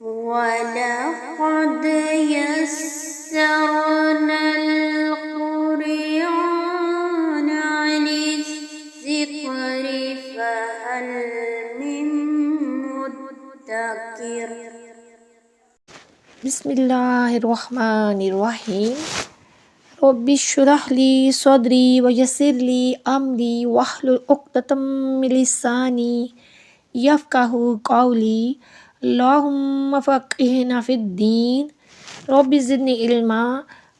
وَلَقَدْ يَسَّرْنَا الْقُرْآنَ لِلذِّكْرِ فَهَلْ مِن مُّدَّكِرٍ۔ بسم اللہ الرحمن الرحیم۔ رب اشرح لی صدری ویسر لی امری واحلل عقدۃ من لسانی یفقہوا قولی۔ اللہم فقہنا فی الدین۔ رب زدنی علما۔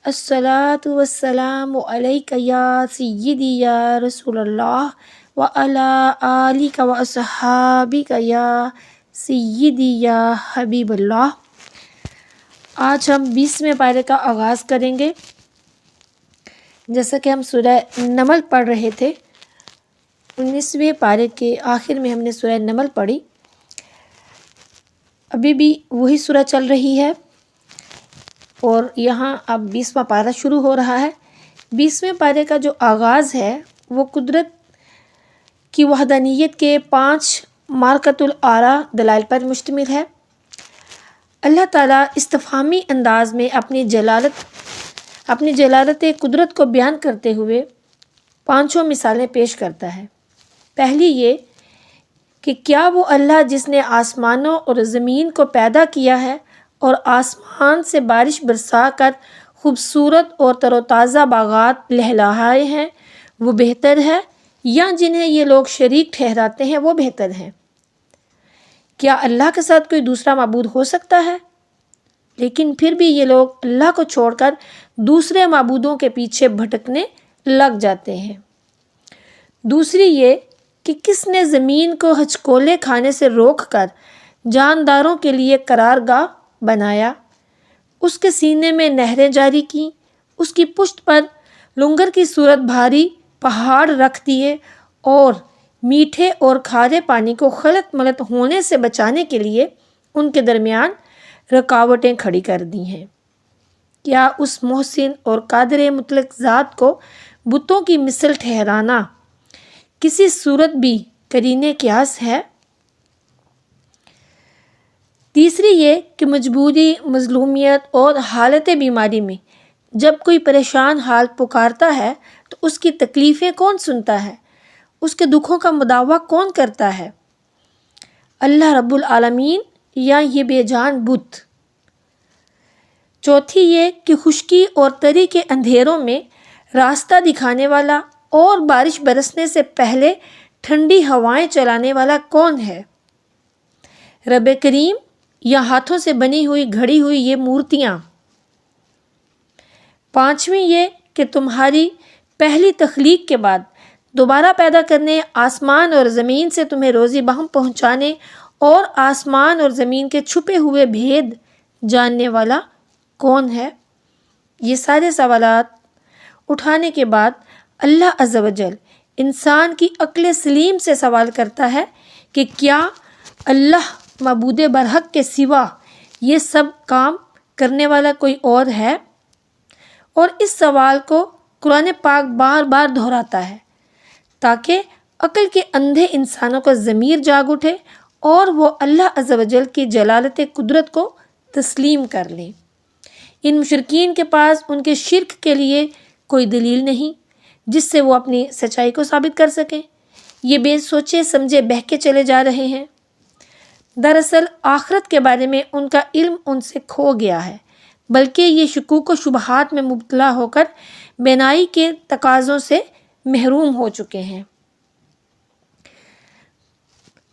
الصلاۃ والسلام علیک یا سیدی یا رسول اللہ وعلی آلک واصحابک یا سیدی یا حبیب اللہ۔ آج ہم 20ویں پارے کا آغاز کریں گے۔ جیسا کہ ہم سورہ نمل پڑھ رہے تھے، 19ویں پارے کے آخر میں ہم نے سورہ نمل پڑھی۔ ابھی بھی وہی سورہ چل رہی ہے اور یہاں اب 20واں پارہ شروع ہو رہا ہے۔ 20ویں پارے کا جو آغاز ہے وہ قدرت کی وحدانیت کے 5 معرکۃ الآراء دلائل پر مشتمل ہے۔ اللہ تعالیٰ استفہامی انداز میں اپنی جلالت قدرت کو بیان کرتے ہوئے 5 مثالیں پیش کرتا ہے۔ پہلی یہ کہ کیا وہ اللہ جس نے آسمانوں اور زمین کو پیدا کیا ہے اور آسمان سے بارش برسا کر خوبصورت اور تر و تازہ باغات لہلہائے ہیں، وہ بہتر ہے یا جنہیں یہ لوگ شریک ٹھہراتے ہیں وہ بہتر ہیں؟ کیا اللہ کے ساتھ کوئی دوسرا معبود ہو سکتا ہے؟ لیکن پھر بھی یہ لوگ اللہ کو چھوڑ کر دوسرے معبودوں کے پیچھے بھٹکنے لگ جاتے ہیں۔ دوسری یہ کہ کس نے زمین کو ہچکولے کھانے سے روک کر جانداروں کے لیے قرارگاہ بنایا، اس کے سینے میں نہریں جاری کیں، اس کی پشت پر لنگر کی صورت بھاری پہاڑ رکھ دیے اور میٹھے اور کھارے پانی کو خلط ملط ہونے سے بچانے کے لیے ان کے درمیان رکاوٹیں کھڑی کر دی ہیں؟ کیا اس محسن اور قادر مطلق ذات کو بتوں کی مثل ٹھہرانا کسی صورت بھی قرینِ قیاس ہے؟ تیسری یہ کہ مجبوری، مظلومیت اور حالت بیماری میں جب کوئی پریشان حال پکارتا ہے تو اس کی تکلیفیں کون سنتا ہے؟ اس کے دکھوں کا مداوع کون کرتا ہے؟ اللہ رب العالمین یا یہ بے جان بت؟ چوتھی یہ کہ خشکی اور تری کے اندھیروں میں راستہ دکھانے والا اور بارش برسنے سے پہلے ٹھنڈی ہوائیں چلانے والا کون ہے؟ رب کریم یا ہاتھوں سے بنی ہوئی گھڑی ہوئی یہ مورتیاں؟ پانچویں یہ کہ تمہاری پہلی تخلیق کے بعد دوبارہ پیدا کرنے، آسمان اور زمین سے تمہیں روزی بہم پہنچانے اور آسمان اور زمین کے چھپے ہوئے بھید جاننے والا کون ہے؟ یہ سارے سوالات اٹھانے کے بعد اللہ عز و جل انسان کی عقل سلیم سے سوال کرتا ہے کہ کیا اللہ معبود برحق کے سوا یہ سب کام کرنے والا کوئی اور ہے؟ اور اس سوال کو قرآن پاک بار بار دہراتا ہے تاکہ عقل کے اندھے انسانوں کا ضمیر جاگ اٹھے اور وہ اللہ عز و جل کی جلالت قدرت کو تسلیم کر لیں۔ ان مشرکین کے پاس ان کے شرک کے لیے کوئی دلیل نہیں جس سے وہ اپنی سچائی کو ثابت کر سکیں۔ یہ بے سوچے سمجھے بہکے چلے جا رہے ہیں۔ دراصل آخرت کے بارے میں ان کا علم ان سے کھو گیا ہے، بلکہ یہ شکوک و شبہات میں مبتلا ہو کر بینائی کے تقاضوں سے محروم ہو چکے ہیں۔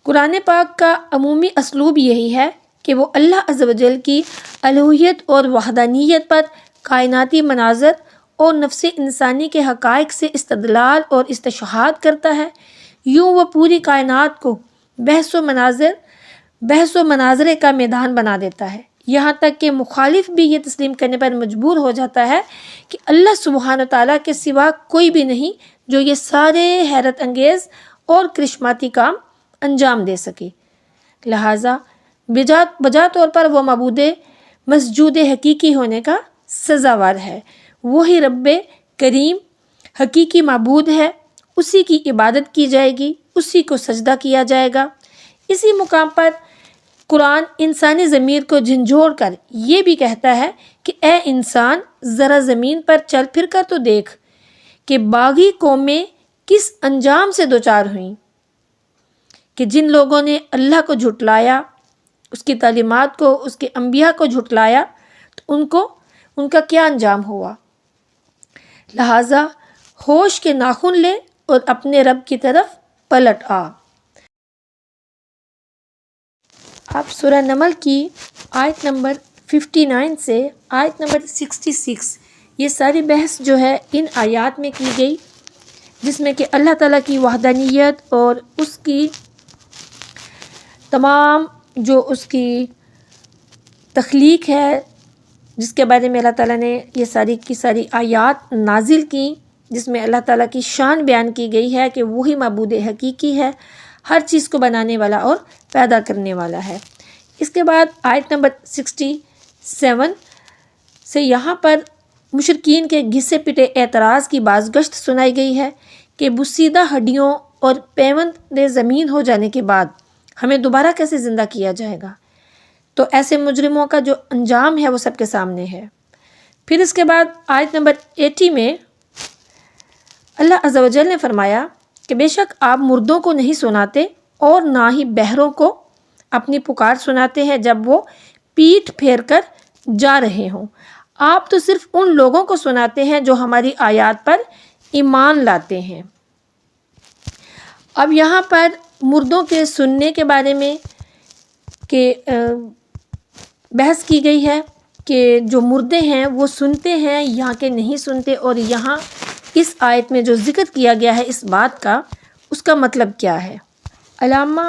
قرآن پاک کا عمومی اسلوب یہی ہے کہ وہ اللہ عز و جل کی الوہیت اور وحدانیت پر کائناتی مناظر اور نفس انسانی کے حقائق سے استدلال اور استشہاد کرتا ہے۔ یوں وہ پوری کائنات کو بحث و مناظرے کا میدان بنا دیتا ہے، یہاں تک کہ مخالف بھی یہ تسلیم کرنے پر مجبور ہو جاتا ہے کہ اللہ سبحانہ تعالیٰ کے سوا کوئی بھی نہیں جو یہ سارے حیرت انگیز اور کرشماتی کام انجام دے سکے۔ لہٰذا بجا طور پر وہ معبود مسجود حقیقی ہونے کا سزاوار ہے۔ وہی رب کریم حقیقی معبود ہے، اسی کی عبادت کی جائے گی، اسی کو سجدہ کیا جائے گا۔ اسی مقام پر قرآن انسانی ضمیر کو جھنجھوڑ کر یہ بھی کہتا ہے کہ اے انسان ذرا زمین پر چل پھر کر تو دیکھ کہ باغی قومیں کس انجام سے دوچار ہوئیں، کہ جن لوگوں نے اللہ کو جھٹلایا، اس کی تعلیمات کو، اس کے انبیاء کو جھٹلایا، تو ان کا کیا انجام ہوا۔ لہٰذا ہوش کے ناخن لے اور اپنے رب کی طرف پلٹ آ۔ آپ سورہ نمل کی آیت نمبر 59 سے آیت نمبر 66 یہ ساری بحث جو ہے ان آیات میں کی گئی، جس میں کہ اللہ تعالیٰ کی وحدانیت اور اس کی تمام جو اس کی تخلیق ہے، جس کے بارے میں اللہ تعالیٰ نے یہ ساری کی ساری آیات نازل کی، جس میں اللہ تعالیٰ کی شان بیان کی گئی ہے کہ وہی معبود حقیقی ہے، ہر چیز کو بنانے والا اور پیدا کرنے والا ہے۔ اس کے بعد آیت نمبر 67 سے یہاں پر مشرکین کے گھسے پٹے اعتراض کی بازگشت سنائی گئی ہے کہ بسیدہ ہڈیوں اور پیوند زمین ہو جانے کے بعد ہمیں دوبارہ کیسے زندہ کیا جائے گا۔ تو ایسے مجرموں کا جو انجام ہے وہ سب کے سامنے ہے۔ پھر اس کے بعد آیت نمبر 80 میں اللہ عز و جل نے فرمایا کہ بے شک آپ مردوں کو نہیں سناتے اور نہ ہی بہروں کو اپنی پکار سناتے ہیں جب وہ پیٹھ پھیر کر جا رہے ہوں، آپ تو صرف ان لوگوں کو سناتے ہیں جو ہماری آیات پر ایمان لاتے ہیں۔ اب یہاں پر مردوں کے سننے کے بارے میں کہ بحث کی گئی ہے کہ جو مردے ہیں وہ سنتے ہیں یہاں کے نہیں سنتے، اور یہاں اس آیت میں جو ذکر کیا گیا ہے اس بات کا، اس کا مطلب کیا ہے۔ علامہ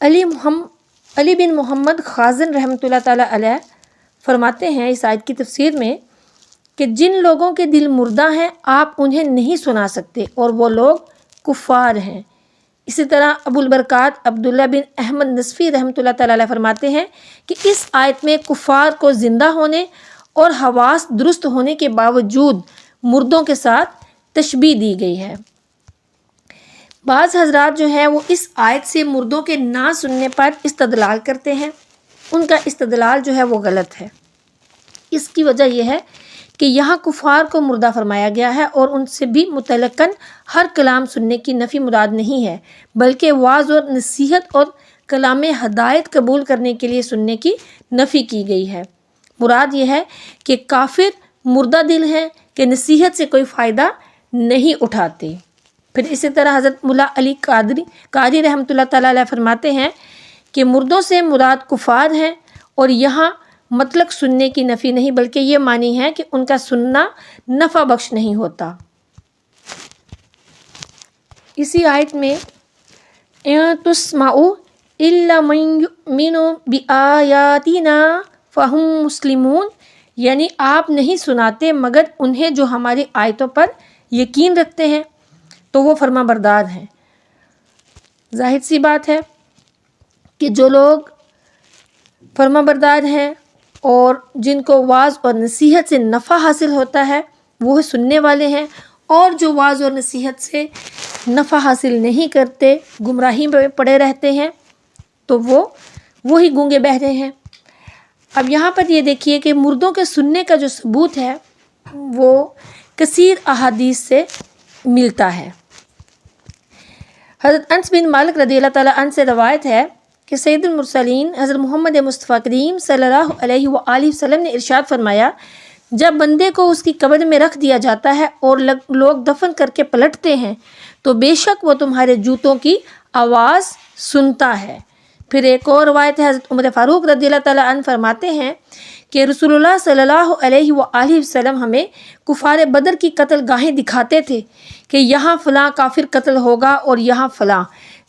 علی بن محمد خازن رحمۃ اللہ تعالیٰ علیہ فرماتے ہیں اس آیت کی تفسیر میں کہ جن لوگوں کے دل مردہ ہیں آپ انہیں نہیں سنا سکتے اور وہ لوگ کفار ہیں۔ اسی طرح ابو البرکات عبداللہ بن احمد نصفی رحمۃ اللہ تعالیٰ علیہ فرماتے ہیں کہ اس آیت میں کفار کو زندہ ہونے اور حواس درست ہونے کے باوجود مردوں کے ساتھ تشبیہ دی گئی ہے۔ بعض حضرات جو ہیں وہ اس آیت سے مردوں کے نہ سننے پر استدلال کرتے ہیں، ان کا استدلال جو ہے وہ غلط ہے۔ اس کی وجہ یہ ہے کہ یہاں کفار کو مردہ فرمایا گیا ہے اور ان سے بھی متعلقاً ہر کلام سننے کی نفی مراد نہیں ہے، بلکہ واعظ اور نصیحت اور کلام ہدایت قبول کرنے کے لیے سننے کی نفی کی گئی ہے۔ مراد یہ ہے کہ کافر مردہ دل ہیں کہ نصیحت سے کوئی فائدہ نہیں اٹھاتے۔ پھر اسی طرح حضرت ملا علی قاری رحمۃ اللہ تعالیٰ علیہ فرماتے ہیں کہ مردوں سے مراد کفار ہیں، اور یہاں مطلق سننے کی نفی نہیں بلکہ یہ معنی ہے کہ ان کا سننا نفع بخش نہیں ہوتا۔ اسی آیت میں اِن تسمعوا الا من یؤمن بآیاتنا فہم مسلمون، یعنی آپ نہیں سناتے مگر انہیں جو ہماری آیتوں پر یقین رکھتے ہیں تو وہ فرما بردار ہیں۔ ظاہر سی بات ہے کہ جو لوگ فرما بردار ہیں اور جن کو واعظ اور نصیحت سے نفع حاصل ہوتا ہے وہ سننے والے ہیں، اور جو واعظ اور نصیحت سے نفع حاصل نہیں کرتے، گمراہی میں پڑے رہتے ہیں، تو وہی گونگے بہرے ہیں۔ اب یہاں پر یہ دیکھیے کہ مردوں کے سننے کا جو ثبوت ہے وہ کثیر احادیث سے ملتا ہے۔ حضرت انس بن مالک رضی اللہ تعالیٰ عنہ سے روایت ہے کہ سید المرسلین حضرت محمد مصطفیٰ کریم صلی اللہ علیہ وآلہ وسلم نے ارشاد فرمایا، جب بندے کو اس کی قبر میں رکھ دیا جاتا ہے اور لوگ دفن کر کے پلٹتے ہیں تو بے شک وہ تمہارے جوتوں کی آواز سنتا ہے۔ پھر ایک اور روایت ہے، حضرت عمر فاروق رضی اللہ تعالیٰ عنہ فرماتے ہیں کہ رسول اللہ صلی اللہ علیہ وآلہ وسلم ہمیں کفار بدر کی قتل گاہیں دکھاتے تھے کہ یہاں فلاں کافر قتل ہوگا اور یہاں فلاں۔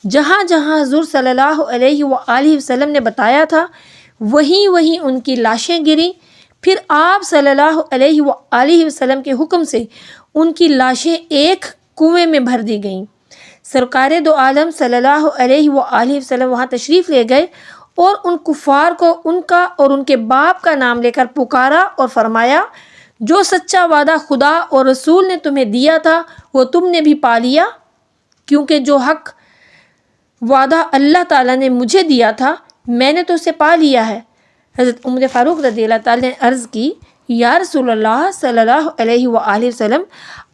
جہاں جہاں حضور صلی اللہ علیہ وآلہ وسلم نے بتایا تھا وہیں ان کی لاشیں گری، پھر آپ صلی اللہ علیہ وآلہ وسلم کے حکم سے ان کی لاشیں ایک کنویں میں بھر دی گئیں۔ سرکار دو عالم صلی اللہ علیہ وآلہ وسلم وہاں تشریف لے گئے اور ان کفار کو ان کا اور ان کے باپ کا نام لے کر پکارا اور فرمایا، جو سچا وعدہ خدا اور رسول نے تمہیں دیا تھا وہ تم نے بھی پا لیا، کیونکہ جو حق وعدہ اللہ تعالیٰ نے مجھے دیا تھا میں نے تو اسے پا لیا ہے۔ حضرت عمر فاروق رضی اللہ تعالی نے عرض کی، یا رسول اللہ صلی اللہ علیہ وآلہ وسلم،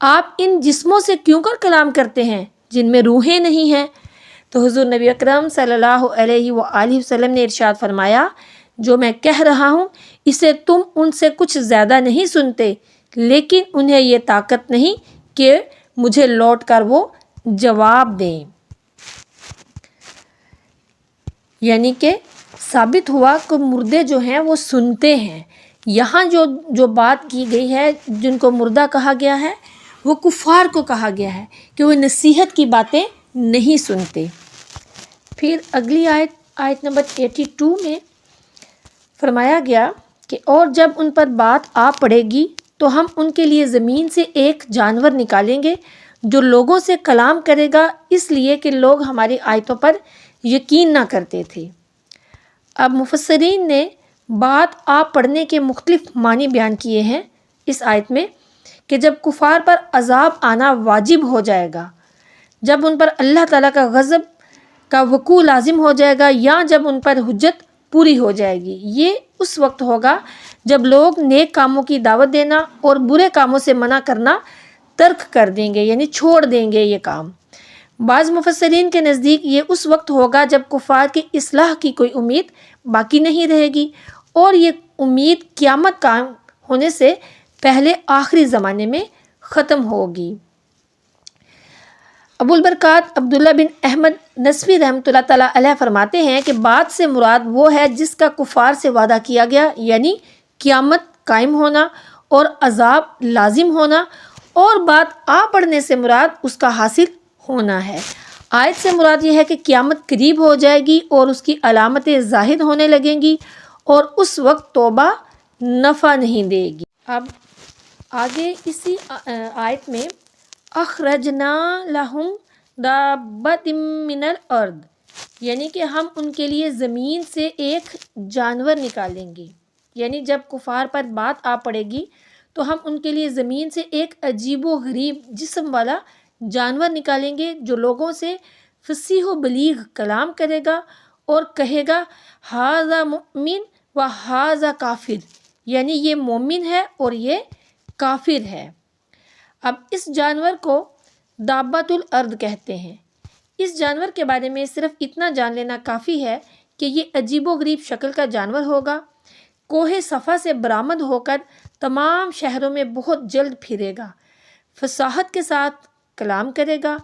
آپ ان جسموں سے کیوں کر کلام کرتے ہیں جن میں روحیں نہیں ہیں؟ تو حضور نبی اکرم صلی اللہ علیہ وآلہ وسلم نے ارشاد فرمایا، جو میں کہہ رہا ہوں اسے تم ان سے کچھ زیادہ نہیں سنتے، لیکن انہیں یہ طاقت نہیں کہ مجھے لوٹ کر وہ جواب دیں۔ یعنی کہ ثابت ہوا کہ مردے جو ہیں وہ سنتے ہیں۔ یہاں جو بات کی گئی ہے، جن کو مردہ کہا گیا ہے، وہ کفار کو کہا گیا ہے کہ وہ نصیحت کی باتیں نہیں سنتے۔ پھر اگلی آیت نمبر 82 میں فرمایا گیا کہ اور جب ان پر بات آ پڑے گی تو ہم ان کے لیے زمین سے ایک جانور نکالیں گے جو لوگوں سے کلام کرے گا، اس لیے کہ لوگ ہماری آیتوں پر یقین نہ کرتے تھے۔ اب مفسرین نے بات آ پڑنے کے مختلف معنی بیان کیے ہیں اس آیت میں، کہ جب کفار پر عذاب آنا واجب ہو جائے گا، جب ان پر اللہ تعالیٰ کا غضب کا وقوع لازم ہو جائے گا، یا جب ان پر حجت پوری ہو جائے گی۔ یہ اس وقت ہوگا جب لوگ نیک کاموں کی دعوت دینا اور برے کاموں سے منع کرنا ترک کر دیں گے، یعنی چھوڑ دیں گے یہ کام۔ بعض مفسرین کے نزدیک یہ اس وقت ہوگا جب کفار کی اصلاح کی کوئی امید باقی نہیں رہے گی، اور یہ امید قیامت قائم ہونے سے پہلے آخری زمانے میں ختم ہوگی۔ ابو البرکات عبداللہ بن احمد نسوی رحمۃ اللہ تعالیٰ علیہ فرماتے ہیں کہ بات سے مراد وہ ہے جس کا کفار سے وعدہ کیا گیا، یعنی قیامت قائم ہونا اور عذاب لازم ہونا، اور بات آ پڑنے سے مراد اس کا حاصل ہونا ہے۔ آیت سے مراد یہ ہے کہ قیامت قریب ہو جائے گی اور اس کی علامتیں ظاہر ہونے لگیں گی، اور اس وقت توبہ نفع نہیں دے گی۔ اب آگے اسی آیت میں اخرجنا لہم دابۃ من الارض، یعنی کہ ہم ان کے لیے زمین سے ایک جانور نکالیں گے، یعنی جب کفار پر بات آ پڑے گی تو ہم ان کے لیے زمین سے ایک عجیب و غریب جسم والا جانور نکالیں گے جو لوگوں سے فصیح و بلیغ کلام کرے گا اور کہے گا ھذا مؤمن و ھذا کافر، یعنی یہ مومن ہے اور یہ کافر ہے۔ اب اس جانور کو دابۃ الارض کہتے ہیں۔ اس جانور کے بارے میں صرف اتنا جان لینا کافی ہے کہ یہ عجیب و غریب شکل کا جانور ہوگا، کوہ صفا سے برآمد ہو کر تمام شہروں میں بہت جلد پھرے گا، فصاحت کے ساتھ کلام کرے گا،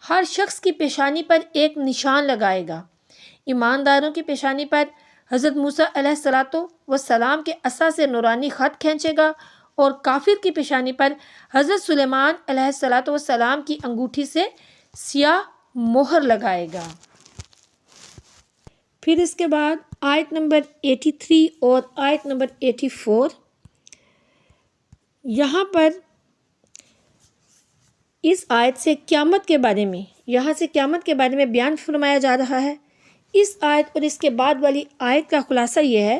ہر شخص کی پیشانی پر ایک نشان لگائے گا۔ ایمانداروں کی پیشانی پر حضرت موسیٰ علیہ السلام کے عصا سے نورانی خط کھینچے گا، اور کافر کی پیشانی پر حضرت سلیمان علیہ السلام کی انگوٹھی سے سیاہ مہر لگائے گا۔ پھر اس کے بعد آیت نمبر 83 اور آیت نمبر 84، یہاں پر اس آیت سے قیامت کے بارے میں بیان فرمایا جا رہا ہے۔ اس آیت اور اس کے بعد والی آیت کا خلاصہ یہ ہے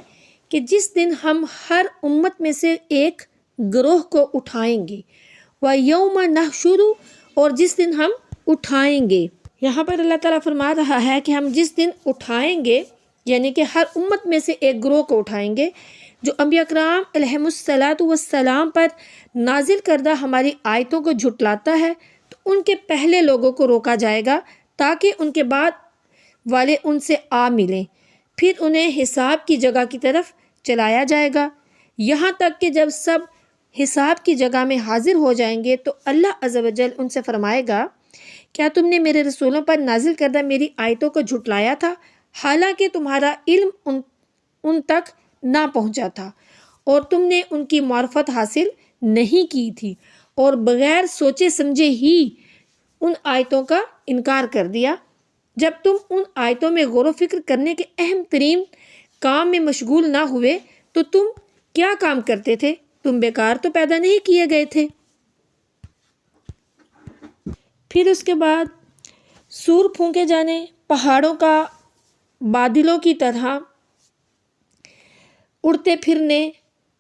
کہ جس دن ہم ہر امت میں سے ایک گروہ کو اٹھائیں گے، وَيَوْمَ نَحْشُرُ، اور جس دن ہم اٹھائیں گے۔ یہاں پر اللہ تعالیٰ فرما رہا ہے کہ ہم جس دن اٹھائیں گے، یعنی کہ ہر امت میں سے ایک گروہ کو اٹھائیں گے جو انبیاء کرام علیہم السلام پر نازل کردہ ہماری آیتوں کو جھٹلاتا ہے، تو ان کے پہلے لوگوں کو روکا جائے گا تاکہ ان کے بعد والے ان سے آ ملیں، پھر انہیں حساب کی جگہ کی طرف چلایا جائے گا، یہاں تک کہ جب سب حساب کی جگہ میں حاضر ہو جائیں گے تو اللہ عز و جل ان سے فرمائے گا، کیا تم نے میرے رسولوں پر نازل کردہ میری آیتوں کو جھٹلایا تھا، حالانکہ تمہارا علم ان تک نہ پہنچا تھا اور تم نے ان کی معرفت حاصل نہیں کی تھی، اور بغیر سوچے سمجھے ہی ان آیتوں کا انکار کر دیا۔ جب تم ان آیتوں میں غور و فکر کرنے کے اہم ترین کام میں مشغول نہ ہوئے تو تم کیا کام کرتے تھے؟ تم بیکار تو پیدا نہیں کیے گئے تھے۔ پھر اس کے بعد سور پھونکے جانے، پہاڑوں کا بادلوں کی طرح اڑتے پھرنے،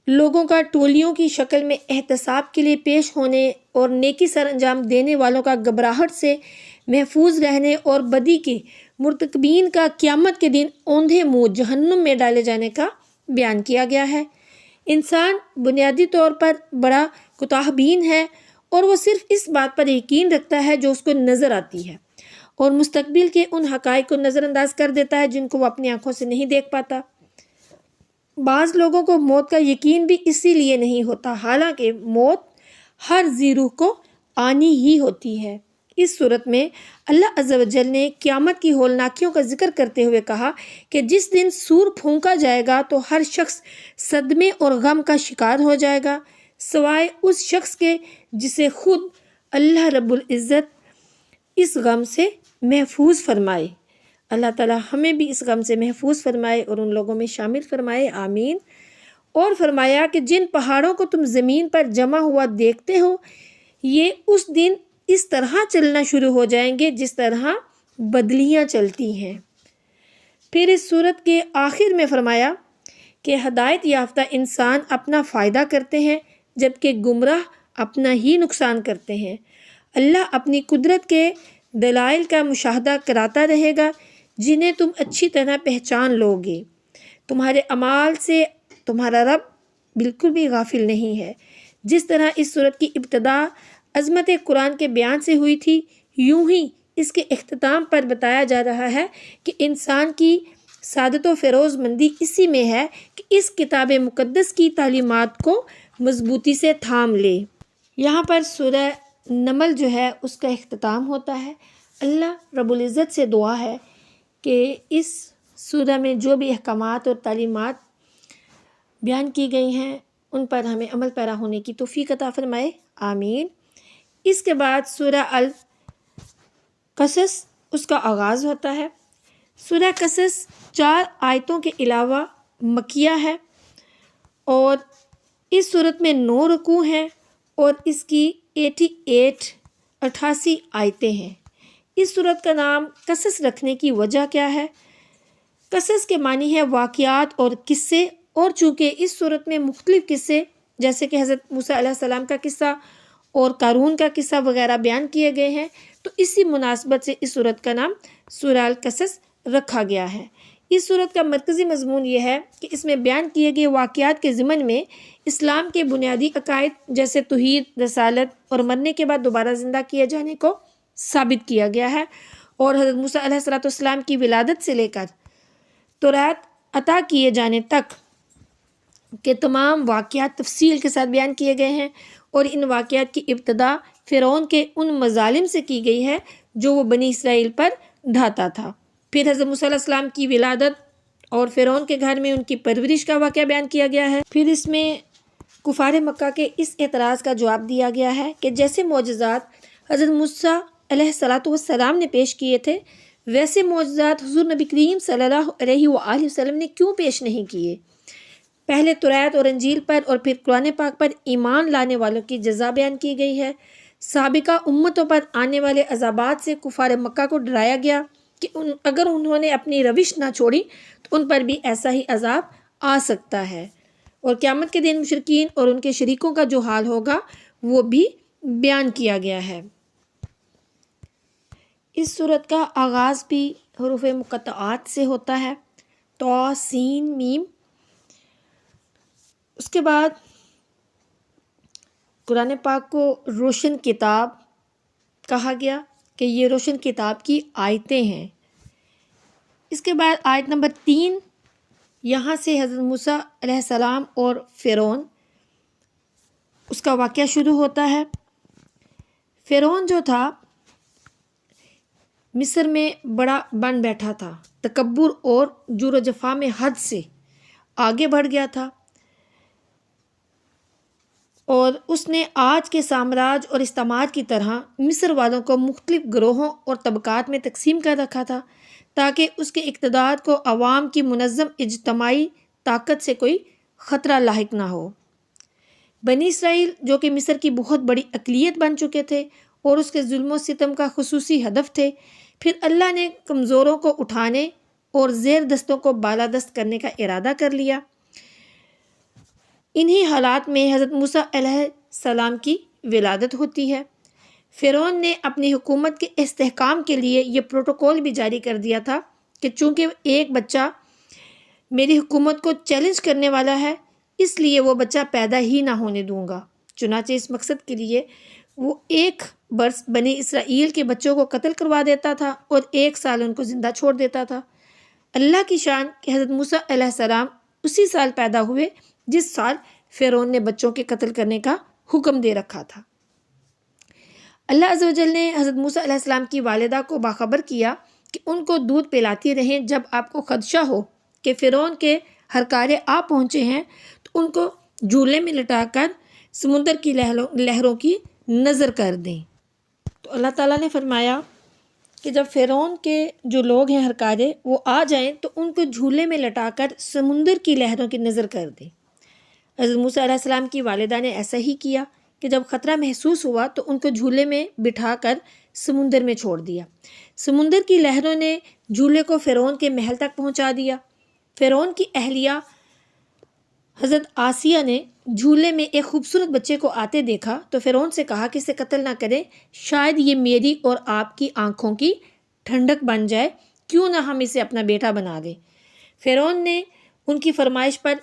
لوگوں کا ٹولیوں کی شکل میں احتساب کے لیے پیش ہونے، اور نیکی سر انجام دینے والوں کا گھبراہٹ سے محفوظ رہنے اور بدی کے مرتکبین کا قیامت کے دن اوندھے منہ جہنم میں ڈالے جانے کا بیان کیا گیا ہے۔ انسان بنیادی طور پر بڑا کوتاہ بین ہے اور وہ صرف اس بات پر یقین رکھتا ہے جو اس کو نظر آتی ہے، اور مستقبل کے ان حقائق کو نظر انداز کر دیتا ہے جن کو وہ اپنی آنکھوں سے نہیں دیکھ پاتا۔ بعض لوگوں کو موت کا یقین بھی اسی لیے نہیں ہوتا، حالانکہ موت ہر ذی روح کو آنی ہی ہوتی ہے۔ اس صورت میں اللہ عز و جل نے قیامت کی ہولناکیوں کا ذکر کرتے ہوئے کہا کہ جس دن سور پھونکا جائے گا تو ہر شخص صدمے اور غم کا شکار ہو جائے گا، سوائے اس شخص کے جسے خود اللہ رب العزت اس غم سے محفوظ فرمائے۔ اللہ تعالیٰ ہمیں بھی اس غم سے محفوظ فرمائے اور ان لوگوں میں شامل فرمائے، آمین۔ اور فرمایا کہ جن پہاڑوں کو تم زمین پر جمع ہوا دیکھتے ہو یہ اس دن اس طرح چلنا شروع ہو جائیں گے جس طرح بدلیاں چلتی ہیں۔ پھر اس سورت کے آخر میں فرمایا کہ ہدایت یافتہ انسان اپنا فائدہ کرتے ہیں جبکہ گمراہ اپنا ہی نقصان کرتے ہیں۔ اللہ اپنی قدرت کے دلائل کا مشاہدہ کراتا رہے گا جنہیں تم اچھی طرح پہچان لو گے۔ تمہارے اعمال سے تمہارا رب بالکل بھی غافل نہیں ہے۔ جس طرح اس سورت کی ابتدا عظمت قرآن کے بیان سے ہوئی تھی، یوں ہی اس کے اختتام پر بتایا جا رہا ہے کہ انسان کی سعادت و فیروز مندی اسی میں ہے کہ اس کتاب مقدس کی تعلیمات کو مضبوطی سے تھام لے۔ یہاں پر سورہ نمل جو ہے اس کا اختتام ہوتا ہے۔ اللہ رب العزت سے دعا ہے کہ اس سورہ میں جو بھی احکامات اور تعلیمات بیان کی گئی ہیں ان پر ہمیں عمل پیرا ہونے کی توفیق عطا فرمائے، آمین۔ اس کے بعد سورہ القصص اس کا آغاز ہوتا ہے۔ سورہ قصص 4 آیتوں کے علاوہ مکیہ ہے اور اس صورت میں 9 رکوع ہیں اور اس کی 88 آیتیں ہیں۔ اس صورت کا نام قصص رکھنے کی وجہ کیا ہے؟ قصص کے معنی ہے واقعات اور قصے، اور چونکہ اس صورت میں مختلف قصے جیسے کہ حضرت موسیٰ علیہ السلام کا قصہ اور قارون کا قصہ وغیرہ بیان کیے گئے ہیں، تو اسی مناسبت سے اس صورت کا نام سورہ القصص رکھا گیا ہے۔ اس صورت کا مرکزی مضمون یہ ہے کہ اس میں بیان کیے گئے واقعات کے ضمن میں اسلام کے بنیادی عقائد جیسے توحید، رسالت اور مرنے کے بعد دوبارہ زندہ کیے جانے کو ثابت کیا گیا ہے، اور حضرت موسیٰ علیہ السلام کی ولادت سے لے کر تورات عطا کیے جانے تک کے تمام واقعات تفصیل کے ساتھ بیان کیے گئے ہیں، اور ان واقعات کی ابتدا فرعون کے ان مظالم سے کی گئی ہے جو وہ بنی اسرائیل پر ڈھاتا تھا۔ پھر حضرت موسیٰ علیہ السلام کی ولادت اور فرعون کے گھر میں ان کی پرورش کا واقعہ بیان کیا گیا ہے۔ پھر اس میں کفار مکہ کے اس اعتراض کا جواب دیا گیا ہے کہ جیسے معجزات حضرت موسیٰ علیہ السلام نے پیش کیے تھے ویسے معجزات حضور نبی کریم صلی اللہ علیہ وآلہ وسلم نے کیوں پیش نہیں کیے۔ پہلے تورات اور انجیل پر اور پھر قرآن پاک پر ایمان لانے والوں کی جزا بیان کی گئی ہے۔ سابقہ امتوں پر آنے والے عذابات سے کفار مکہ کو ڈرایا گیا کہ اگر انہوں نے اپنی روش نہ چھوڑی تو ان پر بھی ایسا ہی عذاب آ سکتا ہے، اور قیامت کے دن مشرکین اور ان کے شریکوں کا جو حال ہوگا وہ بھی بیان کیا گیا ہے۔ اس سورت کا آغاز بھی حروف مقطعات سے ہوتا ہے، تو سین میم۔ اس کے بعد قرآن پاک کو روشن کتاب کہا گیا کہ یہ روشن کتاب کی آیتیں ہیں۔ اس کے بعد آیت نمبر 3، یہاں سے حضرت موسیٰ علیہ السلام اور فرعون اس کا واقعہ شروع ہوتا ہے۔ فرعون جو تھا مصر میں بڑا بن بیٹھا تھا، تکبر اور جور و جفا میں حد سے آگے بڑھ گیا تھا، اور اس نے آج کے سامراج اور استعمار کی طرح مصر والوں کو مختلف گروہوں اور طبقات میں تقسیم کر رکھا تھا تاکہ اس کے اقتدار کو عوام کی منظم اجتماعی طاقت سے کوئی خطرہ لاحق نہ ہو۔ بنی اسرائیل جو کہ مصر کی بہت بڑی اقلیت بن چکے تھے اور اس کے ظلم و ستم کا خصوصی ہدف تھے، پھر اللہ نے کمزوروں کو اٹھانے اور زیر دستوں کو بالادست کرنے کا ارادہ کر لیا۔ انہی حالات میں حضرت موسیٰ علیہ السلام کی ولادت ہوتی ہے۔ فرعون نے اپنی حکومت کے استحکام کے لیے یہ پروٹوکول بھی جاری کر دیا تھا کہ چونکہ ایک بچہ میری حکومت کو چیلنج کرنے والا ہے، اس لیے وہ بچہ پیدا ہی نہ ہونے دوں گا۔ چنانچہ اس مقصد کے لیے وہ 1 برس بنی اسرائیل کے بچوں کو قتل کروا دیتا تھا اور 1 سال ان کو زندہ چھوڑ دیتا تھا۔ اللہ کی شان کہ حضرت موسیٰ علیہ السلام اسی سال پیدا ہوئے جس سال فرعون نے بچوں کے قتل کرنے کا حکم دے رکھا تھا۔ اللہ عز و جل نے حضرت موسیٰ علیہ السلام کی والدہ کو باخبر کیا کہ ان کو دودھ پلاتی رہیں جب آپ کو خدشہ ہو کہ فرعون کے ہرکارے آ پہنچے ہیں تو ان کو جھولے میں لٹا کر سمندر کی لہروں کی نظر کر دیں۔ تو اللہ تعالیٰ نے فرمایا کہ جب فرعون کے جو لوگ ہیں ہرکارے وہ آ جائیں تو ان کو جھولے میں لٹا کر سمندر کی لہروں کی نظر کر دیں۔ حضرت موسیٰ علیہ السلام کی والدہ نے ایسا ہی کیا کہ جب خطرہ محسوس ہوا تو ان کو جھولے میں بٹھا کر سمندر میں چھوڑ دیا۔ سمندر کی لہروں نے جھولے کو فرعون کے محل تک پہنچا دیا۔ فرعون کی اہلیہ حضرت آسیہ نے جھولے میں ایک خوبصورت بچے کو آتے دیکھا تو فرعون سے کہا کہ اسے قتل نہ کریں، شاید یہ میری اور آپ کی آنکھوں کی ٹھنڈک بن جائے، کیوں نہ ہم اسے اپنا بیٹا بنا لیں۔ فرعون نے ان کی فرمائش پر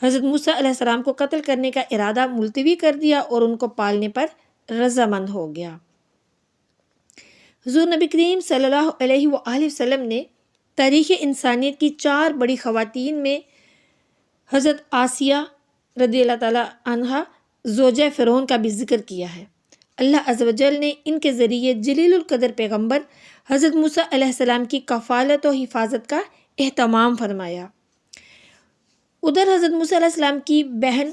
حضرت موسیٰ علیہ السلام کو قتل کرنے کا ارادہ ملتوی کر دیا اور ان کو پالنے پر رضامند ہو گیا۔ حضور نبی کریم صلی اللہ علیہ وآلہ وسلم نے تاریخ انسانیت کی 4 بڑی خواتین میں حضرت آسیہ رضی اللہ تعالیٰ عنہا زوجہ فرعون کا بھی ذکر کیا ہے۔ اللہ عز و جل نے ان کے ذریعے جلیل القدر پیغمبر حضرت موسیٰ علیہ السلام کی کفالت و حفاظت کا اہتمام فرمایا۔ ادھر حضرت موسیٰ علیہ السلام کی بہن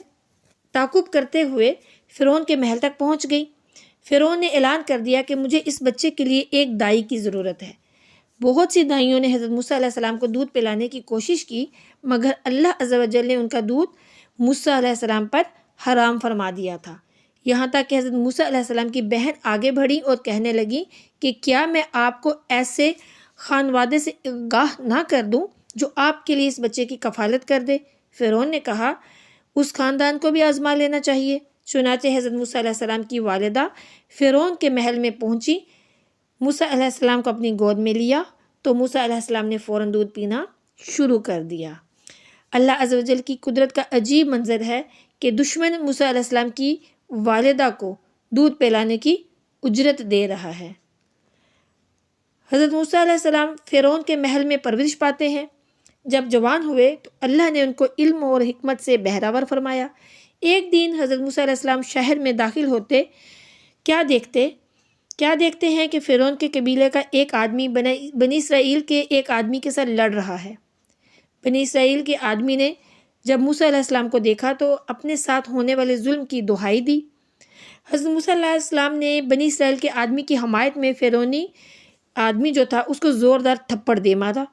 تعقب کرتے ہوئے فرعون کے محل تک پہنچ گئی۔ فرعون نے اعلان کر دیا کہ مجھے اس بچے کے لیے ایک دائی کی ضرورت ہے۔ بہت سی دائیوں نے حضرت موسیٰ علیہ السلام کو دودھ پلانے کی کوشش کی مگر اللہ عز و جل نے ان کا دودھ موسیٰ علیہ السلام پر حرام فرما دیا تھا، یہاں تک کہ حضرت موسیٰ علیہ السلام کی بہن آگے بڑھی اور کہنے لگی کہ کیا میں آپ کو ایسے خانوادے سے آگاہ نہ کر دوں جو آپ کے لیے اس بچے کی کفالت کر دے۔ فرعون نے کہا اس خاندان کو بھی آزما لینا چاہیے۔ چنانچہ حضرت موسیٰ علیہ السلام کی والدہ فرعون کے محل میں پہنچی، موسیٰ علیہ السلام کو اپنی گود میں لیا تو موسیٰ علیہ السلام نے فوراً دودھ پینا شروع کر دیا۔ اللہ عز و جل کی قدرت کا عجیب منظر ہے کہ دشمن موسیٰ علیہ السلام کی والدہ کو دودھ پلانے کی اجرت دے رہا ہے۔ حضرت موسیٰ علیہ السلام فرعون کے محل میں پرورش پاتے ہیں۔ جب جوان ہوئے تو اللہ نے ان کو علم اور حکمت سے بہراور فرمایا۔ ایک دن حضرت موسیٰ علیہ السلام شہر میں داخل ہوتے کیا دیکھتے ہیں کہ فرعون کے قبیلے کا ایک آدمی بنی اسرائیل کے ایک آدمی کے ساتھ لڑ رہا ہے۔ بنی اسرائیل کے آدمی نے جب موسیٰ علیہ السلام کو دیکھا تو اپنے ساتھ ہونے والے ظلم کی دہائی دی۔ حضرت موسیٰ علیہ السلام نے بنی اسرائیل کے آدمی کی حمایت میں فرعونی آدمی جو تھا اس کو زوردار تھپڑ دے مارا۔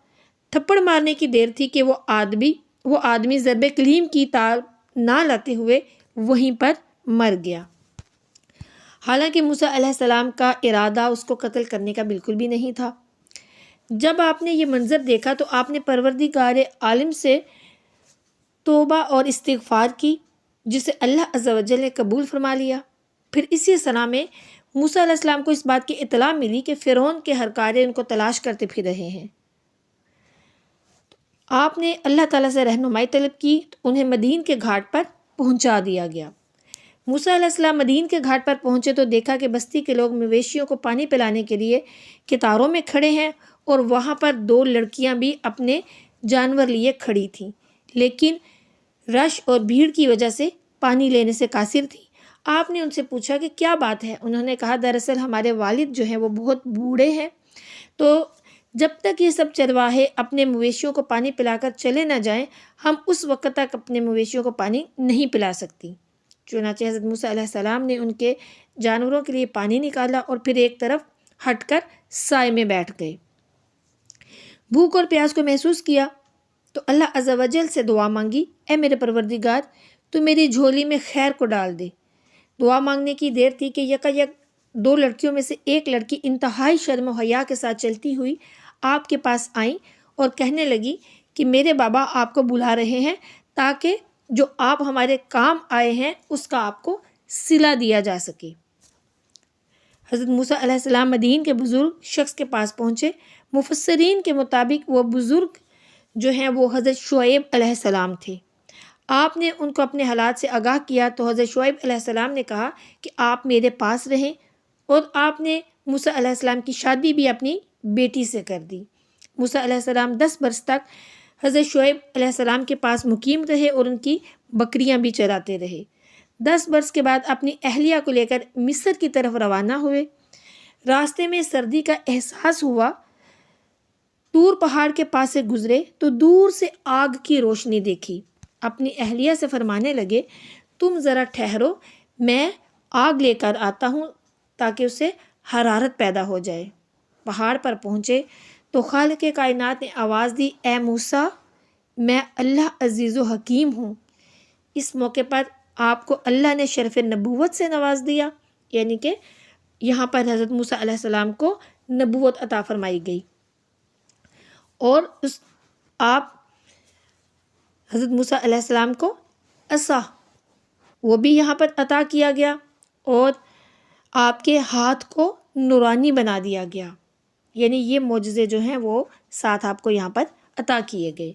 تھپڑ مارنے کی دیر تھی کہ وہ آدمی ضرب کلیم کی تال نہ لاتے ہوئے وہیں پر مر گیا۔ حالانکہ موسیٰ علیہ السلام کا ارادہ اس کو قتل کرنے کا بالکل بھی نہیں تھا۔ جب آپ نے یہ منظر دیکھا تو آپ نے پروردگار عالم سے توبہ اور استغفار کی جسے اللہ عز و جل نے قبول فرما لیا۔ پھر اسی سنہ میں موسیٰ علیہ السلام کو اس بات کی اطلاع ملی کہ فرعون کے ہرکارے ان کو تلاش کرتے پھر رہے ہیں۔ آپ نے اللہ تعالیٰ سے رہنمائی طلب کی تو انہیں مدین کے گھاٹ پر پہنچا دیا گیا۔ موسیٰ علیہ السلام مدین کے گھاٹ پر پہنچے تو دیکھا کہ بستی کے لوگ مویشیوں کو پانی پلانے کے لیے قطاروں میں کھڑے ہیں اور وہاں پر 2 لڑکیاں بھی اپنے جانور لیے کھڑی تھیں، لیکن رش اور بھیڑ کی وجہ سے پانی لینے سے قاصر تھیں۔ آپ نے ان سے پوچھا کہ کیا بات ہے؟ انہوں نے کہا دراصل ہمارے والد جو ہیں وہ بہت بوڑھے ہیں، تو جب تک یہ سب چرواہے اپنے مویشیوں کو پانی پلا کر چلے نہ جائیں ہم اس وقت تک اپنے مویشیوں کو پانی نہیں پلا سکتی۔ چنانچہ حضرت موسیٰ علیہ السلام نے ان کے جانوروں کے لیے پانی نکالا اور پھر ایک طرف ہٹ کر سائے میں بیٹھ گئے۔ بھوک اور پیاس کو محسوس کیا تو اللہ عز و جل سے دعا مانگی، اے میرے پروردگار تو میری جھولی میں خیر کو ڈال دے۔ دعا مانگنے کی دیر تھی کہ یکایک 2 لڑکیوں میں سے ایک لڑکی انتہائی شرم و حیا کے ساتھ چلتی ہوئی آپ کے پاس آئیں اور کہنے لگی کہ میرے بابا آپ کو بلا رہے ہیں تاکہ جو آپ ہمارے کام آئے ہیں اس کا آپ کو صلہ دیا جا سکے۔ حضرت موسیٰ علیہ السلام مدین کے بزرگ شخص کے پاس پہنچے۔ مفسرین کے مطابق وہ بزرگ جو ہیں وہ حضرت شعیب علیہ السلام تھے۔ آپ نے ان کو اپنے حالات سے آگاہ کیا تو حضرت شعیب علیہ السلام نے کہا کہ آپ میرے پاس رہیں، اور آپ نے موسیٰ علیہ السلام کی شادی بھی اپنی بیٹی سے کر دی۔ موسیٰ علیہ السلام 10 برس تک حضرت شعیب علیہ السلام کے پاس مقیم رہے اور ان کی بکریاں بھی چراتے رہے۔ 10 برس کے بعد اپنی اہلیہ کو لے کر مصر کی طرف روانہ ہوئے۔ راستے میں سردی کا احساس ہوا، طور پہاڑ کے پاس سے گزرے تو دور سے آگ کی روشنی دیکھی۔ اپنی اہلیہ سے فرمانے لگے، تم ذرا ٹھہرو، میں آگ لے کر آتا ہوں تاکہ اس سے حرارت پیدا ہو جائے۔ پہاڑ پر پہنچے تو خالق کائنات نے آواز دی، اے موسیٰ، میں اللہ عزیز و حکیم ہوں۔ اس موقع پر آپ کو اللہ نے شرف نبوت سے نواز دیا، یعنی کہ یہاں پر حضرت موسیٰ علیہ السلام کو نبوت عطا فرمائی گئی، اور آپ حضرت موسیٰ علیہ السلام کو عصا وہ بھی یہاں پر عطا کیا گیا، اور آپ کے ہاتھ کو نورانی بنا دیا گیا، یعنی یہ معجزے جو ہیں وہ ساتھ آپ کو یہاں پر عطا کیے گئے۔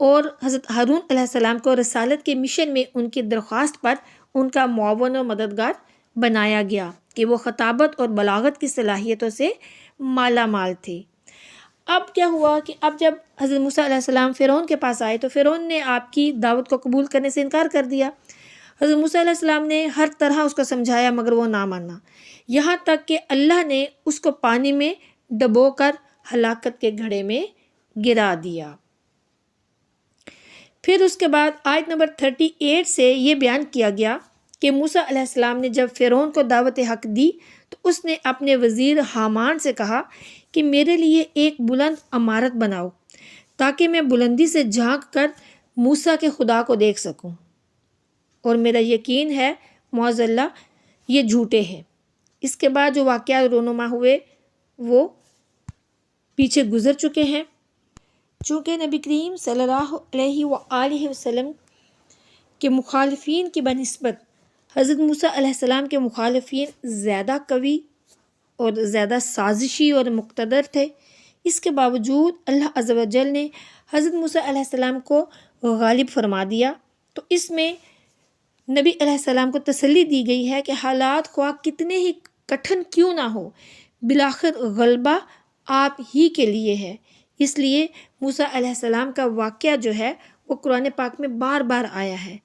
اور حضرت ہارون علیہ السلام کو رسالت کے مشن میں ان کی درخواست پر ان کا معاون و مددگار بنایا گیا کہ وہ خطابت اور بلاغت کی صلاحیتوں سے مالا مال تھے۔ اب کیا ہوا کہ اب جب حضرت موسیٰ علیہ السلام فرعون کے پاس آئے تو فرعون نے آپ کی دعوت کو قبول کرنے سے انکار کر دیا۔ حضرت موسیٰ علیہ السلام نے ہر طرح اس کو سمجھایا مگر وہ نہ مانا، یہاں تک کہ اللہ نے اس کو پانی میں ڈبو کر ہلاکت کے گھڑے میں گرا دیا۔ پھر اس کے بعد آیت نمبر 38 سے یہ بیان کیا گیا کہ موسیٰ علیہ السلام نے جب فرعون کو دعوت حق دی تو اس نے اپنے وزیر حامان سے کہا کہ میرے لیے ایک بلند عمارت بناؤ تاکہ میں بلندی سے جھانک کر موسیٰ کے خدا کو دیکھ سکوں، اور میرا یقین ہے معاذ اللہ یہ جھوٹے ہیں۔ اس کے بعد جو واقعات رونما ہوئے وہ پیچھے گزر چکے ہیں۔ چونکہ نبی کریم صلی اللہ علیہ وآلہ وسلم کے مخالفین کی بنسبت حضرت موسیٰ علیہ السلام کے مخالفین زیادہ قوی اور زیادہ سازشی اور مقتدر تھے، اس کے باوجود اللہ عز و جل نے حضرت موسیٰ علیہ السلام کو غالب فرما دیا۔ تو اس میں نبی علیہ السلام کو تسلی دی گئی ہے کہ حالات خواہ کتنے ہی کٹھن کیوں نہ ہو، بالآخر غلبہ آپ ہی کے لیے ہے۔ اس لیے موسیٰ علیہ السلام کا واقعہ جو ہے وہ قرآن پاک میں بار بار آیا ہے،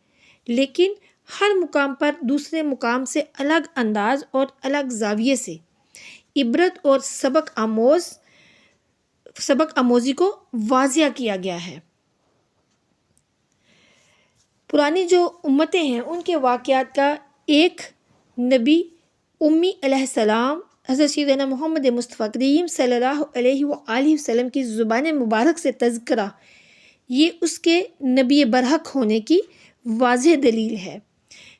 لیکن ہر مقام پر دوسرے مقام سے الگ انداز اور الگ زاویے سے عبرت اور سبق آموزی کو واضح کیا گیا ہے۔ پرانی جو امتیں ہیں ان کے واقعات کا ایک نبی امی علیہ السلام حضرت سیدنا محمد مصطفیٰ کریم صلی اللہ علیہ وآلہ وسلم کی زبان مبارک سے تذکرہ، یہ اس کے نبی برحق ہونے کی واضح دلیل ہے۔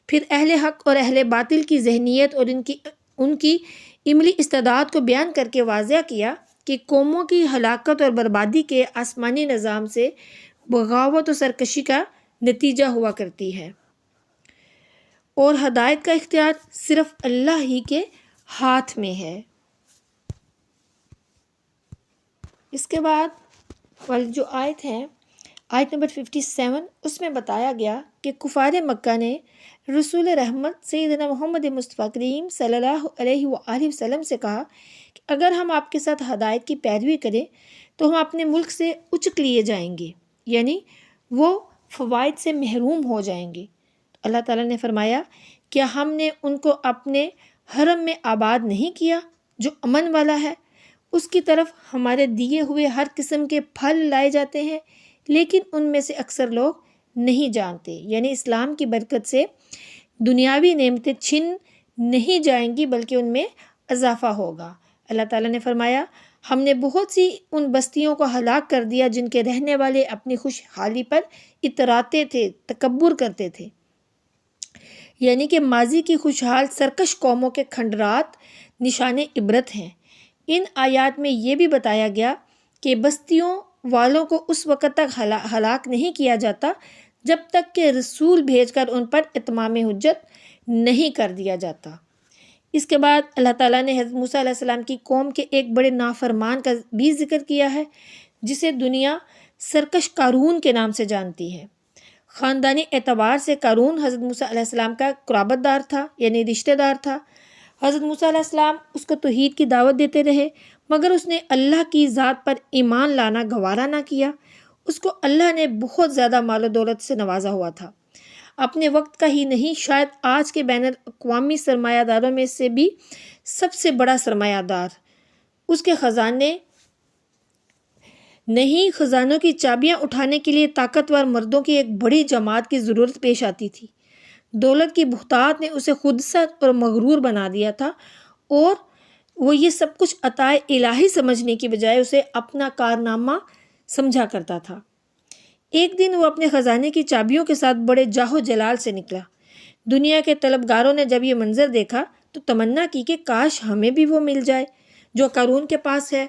پھر اہل حق اور اہل باطل کی ذہنیت اور ان کی عملی استعداد کو بیان کر کے واضح کیا کہ قوموں کی ہلاکت اور بربادی کے آسمانی نظام سے بغاوت و سرکشی کا نتیجہ ہوا کرتی ہے، اور ہدایت کا اختیار صرف اللہ ہی کے ہاتھ میں ہے۔ اس کے بعد والی جو آیت ہے، آیت نمبر 57، اس میں بتایا گیا کہ کفار مکہ نے رسول رحمت سیدنا محمد مصطفیٰ کریم صلی اللہ علیہ وآلہ وسلم سے کہا کہ اگر ہم آپ کے ساتھ ہدایت کی پیروی کریں تو ہم اپنے ملک سے اچک لیے جائیں گے، یعنی وہ فوائد سے محروم ہو جائیں گے۔ اللہ تعالیٰ نے فرمایا، کیا ہم نے ان کو اپنے حرم میں آباد نہیں کیا جو امن والا ہے؟ اس کی طرف ہمارے دیے ہوئے ہر قسم کے پھل لائے جاتے ہیں، لیکن ان میں سے اکثر لوگ نہیں جانتے، یعنی اسلام کی برکت سے دنیاوی نعمتیں چھن نہیں جائیں گی بلکہ ان میں اضافہ ہوگا۔ اللہ تعالیٰ نے فرمایا، ہم نے بہت سی ان بستیوں کو ہلاک کر دیا جن کے رہنے والے اپنی خوشحالی پر اتراتے تھے، تکبر کرتے تھے، یعنی کہ ماضی کی خوشحال سرکش قوموں کے کھنڈرات نشان عبرت ہیں۔ ان آیات میں یہ بھی بتایا گیا کہ بستیوں والوں کو اس وقت تک ہلاک نہیں کیا جاتا جب تک کہ رسول بھیج کر ان پر اتمام حجت نہیں کر دیا جاتا۔ اس کے بعد اللہ تعالیٰ نے حضرت موسیٰ علیہ السلام کی قوم کے ایک بڑے نافرمان کا بھی ذکر کیا ہے جسے دنیا سرکش قارون کے نام سے جانتی ہے۔ خاندانی اعتبار سے قارون حضرت موسیٰ علیہ السلام کا قرابت دار تھا، یعنی رشتہ دار تھا۔ حضرت موسیٰ علیہ السلام اس کو توحید کی دعوت دیتے رہے، مگر اس نے اللہ کی ذات پر ایمان لانا گوارا نہ کیا۔ اس کو اللہ نے بہت زیادہ مال و دولت سے نوازا ہوا تھا۔ اپنے وقت کا ہی نہیں، شاید آج کے بین الاقوامی سرمایہ داروں میں سے بھی سب سے بڑا سرمایہ دار۔ اس کے خزانے نہیں، خزانوں کی چابیاں اٹھانے کے لیے طاقتور مردوں کی ایک بڑی جماعت کی ضرورت پیش آتی تھی۔ دولت کی بہتات نے اسے خودسر اور مغرور بنا دیا تھا، اور وہ یہ سب کچھ عطائے الہی سمجھنے کی بجائے اسے اپنا کارنامہ سمجھا کرتا تھا۔ ایک دن وہ اپنے خزانے کی چابیوں کے ساتھ بڑے جاہ و جلال سے نکلا۔ دنیا کے طلبگاروں نے جب یہ منظر دیکھا تو تمنا کی کہ کاش ہمیں بھی وہ مل جائے جو قارون کے پاس ہے۔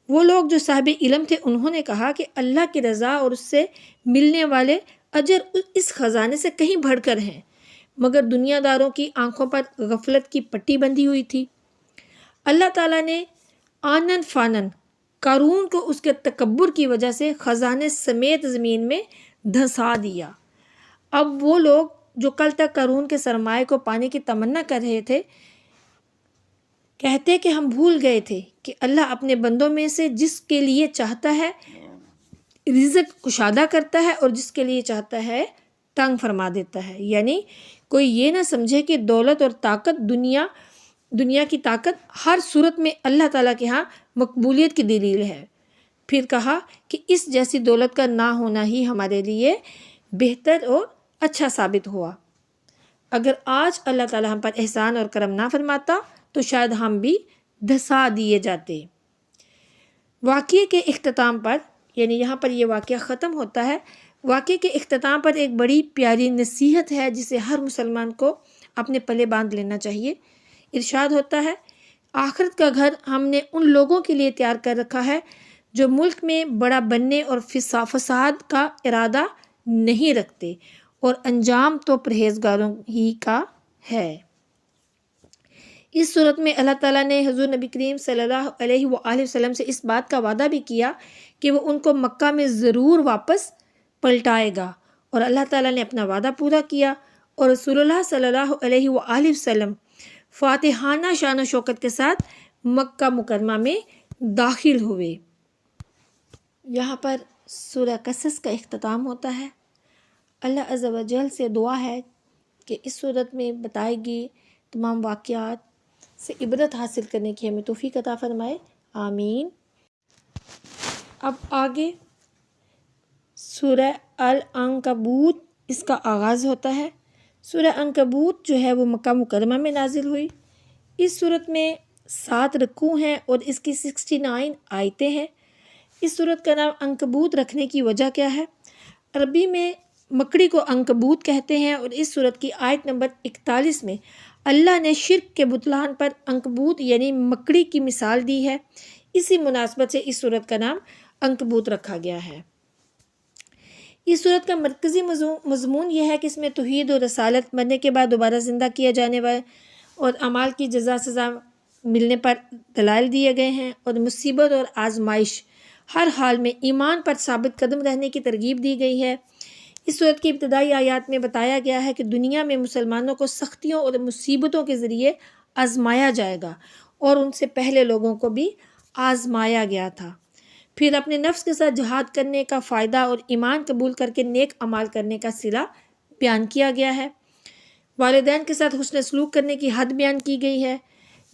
وہ لوگ جو صاحب علم تھے انہوں نے کہا کہ اللہ کی رضا اور اس سے ملنے والے اجر اس خزانے سے کہیں بڑھ کر ہیں، مگر دنیا داروں کی آنکھوں پر غفلت کی پٹی بندھی ہوئی تھی۔ اللہ تعالیٰ نے آنن فانن قارون کو اس کے تکبر کی وجہ سے خزانے سمیت زمین میں دھنسا دیا۔ اب وہ لوگ جو کل تک قارون کے سرمایہ کو پانے کی تمنا کر رہے تھے کہتے کہ ہم بھول گئے تھے کہ اللہ اپنے بندوں میں سے جس کے لیے چاہتا ہے رزق کشادہ کرتا ہے اور جس کے لیے چاہتا ہے تنگ فرما دیتا ہے۔ یعنی کوئی یہ نہ سمجھے کہ دولت اور طاقت دنیا کی طاقت ہر صورت میں اللہ تعالیٰ کے ہاں مقبولیت کی دلیل ہے۔ پھر کہا کہ اس جیسی دولت کا نہ ہونا ہی ہمارے لیے بہتر اور اچھا ثابت ہوا۔ اگر آج اللہ تعالیٰ ہم پر احسان اور کرم نہ فرماتا تو شاید ہم بھی دھسا دیے جاتے۔ واقعے کے اختتام پر، یعنی یہاں پر یہ واقعہ ختم ہوتا ہے، واقعے کے اختتام پر ایک بڑی پیاری نصیحت ہے جسے ہر مسلمان کو اپنے پلے باندھ لینا چاہیے۔ ارشاد ہوتا ہے، آخرت کا گھر ہم نے ان لوگوں کے لیے تیار کر رکھا ہے جو ملک میں بڑا بننے اور فساد کا ارادہ نہیں رکھتے، اور انجام تو پرہیزگاروں ہی کا ہے۔ اس صورت میں اللہ تعالیٰ نے حضور نبی کریم صلی اللہ علیہ وآلہ وسلم سے اس بات کا وعدہ بھی کیا کہ وہ ان کو مکہ میں ضرور واپس پلٹائے گا، اور اللہ تعالیٰ نے اپنا وعدہ پورا کیا، اور رسول اللہ صلی اللہ علیہ وآلہ وسلم فاتحانہ شان و شوکت کے ساتھ مکہ مکرمہ میں داخل ہوئے۔ یہاں پر سورہ قصص کا اختتام ہوتا ہے۔ اللہ عز و جل سے دعا ہے کہ اس صورت میں بتائی گئی تمام واقعات سے عبرت حاصل کرنے کی ہمیں توفیق عطا فرمائے، آمین۔ اب آگے سورہ العنکبوت اس کا آغاز ہوتا ہے۔ سورہ عنکبوت جو ہے وہ مکہ مکرمہ میں نازل ہوئی۔ اس صورت میں 7 رکوع ہیں اور اس کی 69 آیتیں ہیں۔ اس صورت کا نام عنکبوت رکھنے کی وجہ کیا ہے؟ عربی میں مکڑی کو عنکبوت کہتے ہیں، اور اس صورت کی آیت نمبر 41 میں اللہ نے شرک کے بطلان پر عنکبوت یعنی مکڑی کی مثال دی ہے۔ اسی مناسبت سے اس صورت کا نام عنکبوت رکھا گیا ہے۔ اس صورت کا مرکزی مضمون یہ ہے کہ اس میں توحید اور رسالت، مرنے کے بعد دوبارہ زندہ کیا جانے والے اور اعمال کی جزا سزا ملنے پر دلائل دیے گئے ہیں، اور مصیبت اور آزمائش ہر حال میں ایمان پر ثابت قدم رہنے کی ترغیب دی گئی ہے۔ اس صورت کی ابتدائی آیات میں بتایا گیا ہے کہ دنیا میں مسلمانوں کو سختیوں اور مصیبتوں کے ذریعے آزمایا جائے گا، اور ان سے پہلے لوگوں کو بھی آزمایا گیا تھا۔ پھر اپنے نفس کے ساتھ جہاد کرنے کا فائدہ اور ایمان قبول کر کے نیک اعمال کرنے کا صلہ بیان کیا گیا ہے۔ والدین کے ساتھ حسن سلوک کرنے کی حد بیان کی گئی ہے۔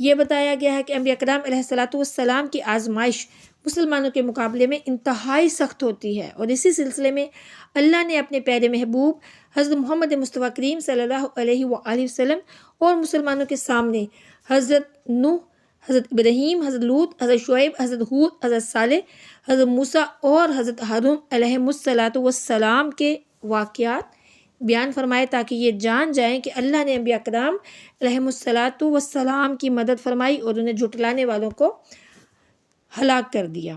یہ بتایا گیا ہے کہ انبیاء کرام علیہ السلام کی آزمائش مسلمانوں کے مقابلے میں انتہائی سخت ہوتی ہے، اور اسی سلسلے میں اللہ نے اپنے پیارے محبوب حضرت محمد مصطفیٰ کریم صلی اللہ علیہ وآلہ وسلم اور مسلمانوں کے سامنے حضرت نوح، حضرت ابراہیم، حضرت لوط، حضرت شعیب، حضرت ہود، حضرت صالح، حضرت موسیٰ اور حضرت ہارون علیہ السلام کے واقعات بیان فرمائے تاکہ یہ جان جائیں کہ اللہ نے انبیاء کرام علیہ السلام کی مدد فرمائی اور انہیں جھٹلانے والوں کو ہلاک کر دیا۔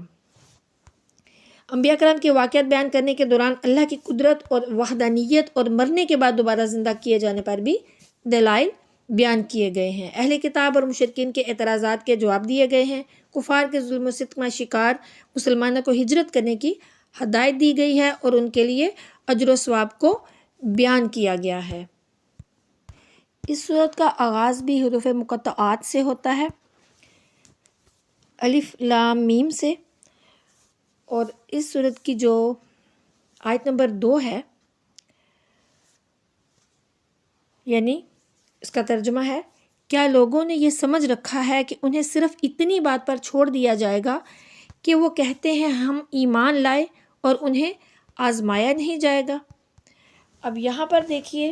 انبیاء کرام کے واقعات بیان کرنے کے دوران اللہ کی قدرت اور وحدانیت اور مرنے کے بعد دوبارہ زندہ کیے جانے پر بھی دلائل بیان کیے گئے ہیں۔ اہل کتاب اور مشرکین کے اعتراضات کے جواب دیے گئے ہیں۔ کفار کے ظلم و ستم شکار مسلمانوں کو ہجرت کرنے کی ہدایت دی گئی ہے اور ان کے لیے اجر و ثواب کو بیان کیا گیا ہے۔ اس صورت کا آغاز بھی حروف مقطعات سے ہوتا ہے، الف لام میم سے، اور اس صورت کی جو آیت نمبر 2 ہے، یعنی اس کا ترجمہ ہے، کیا لوگوں نے یہ سمجھ رکھا ہے کہ انہیں صرف اتنی بات پر چھوڑ دیا جائے گا کہ وہ کہتے ہیں ہم ایمان لائے اور انہیں آزمایا نہیں جائے گا۔ اب یہاں پر دیکھیے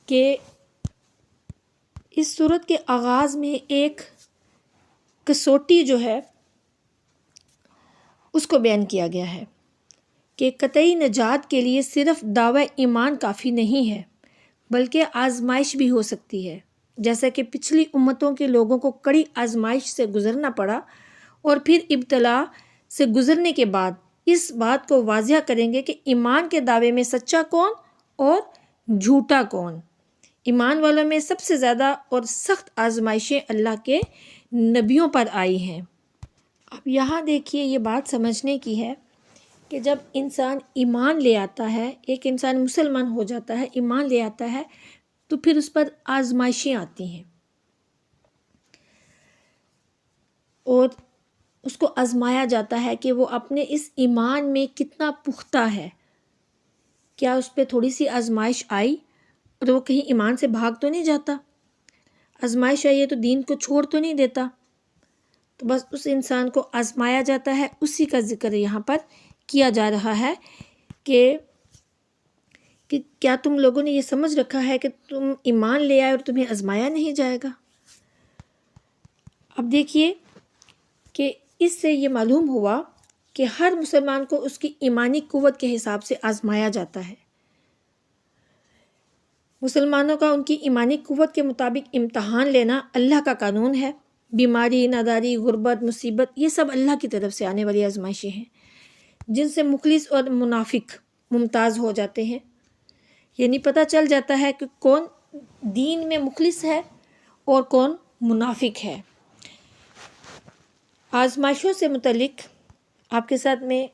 کہ اس صورت کے آغاز میں ایک کسوٹی جو ہے اس کو بیان کیا گیا ہے کہ قطعی نجات کے لیے صرف دعوی ایمان کافی نہیں ہے، بلکہ آزمائش بھی ہو سکتی ہے، جیسا کہ پچھلی امتوں کے لوگوں کو کڑی آزمائش سے گزرنا پڑا اور پھر ابتلا سے گزرنے کے بعد اس بات کو واضح کریں گے کہ ایمان کے دعوے میں سچا کون اور جھوٹا کون۔ ایمان والوں میں سب سے زیادہ اور سخت آزمائشیں اللہ کے نبیوں پر آئی ہیں۔ اب یہاں دیکھیے یہ بات سمجھنے کی ہے کہ جب انسان ایمان لے آتا ہے، ایک انسان مسلمان ہو جاتا ہے، ایمان لے آتا ہے، تو پھر اس پر آزمائشیں آتی ہیں اور اس کو آزمایا جاتا ہے کہ وہ اپنے اس ایمان میں کتنا پختہ ہے۔ کیا اس پہ تھوڑی سی آزمائش آئی اور وہ کہیں ایمان سے بھاگ تو نہیں جاتا؟ آزمائش آئی ہے تو دین کو چھوڑ تو نہیں دیتا؟ تو بس اس انسان کو آزمایا جاتا ہے، اسی کا ذکر یہاں پر کیا جا رہا ہے کہ کیا تم لوگوں نے یہ سمجھ رکھا ہے کہ تم ایمان لے آئے اور تمہیں آزمایا نہیں جائے گا۔ اب دیکھیے کہ اس سے یہ معلوم ہوا کہ ہر مسلمان کو اس کی ایمانی قوت کے حساب سے آزمایا جاتا ہے۔ مسلمانوں کا ان کی ایمانی قوت کے مطابق امتحان لینا اللہ کا قانون ہے۔ بیماری، ناداری، غربت، مصیبت، یہ سب اللہ کی طرف سے آنے والی آزمائشیں ہیں جن سے مخلص اور منافق ممتاز ہو جاتے ہیں، یعنی پتہ چل جاتا ہے کہ کون دین میں مخلص ہے اور کون منافق ہے۔ آزمائشوں سے متعلق آپ کے ساتھ میں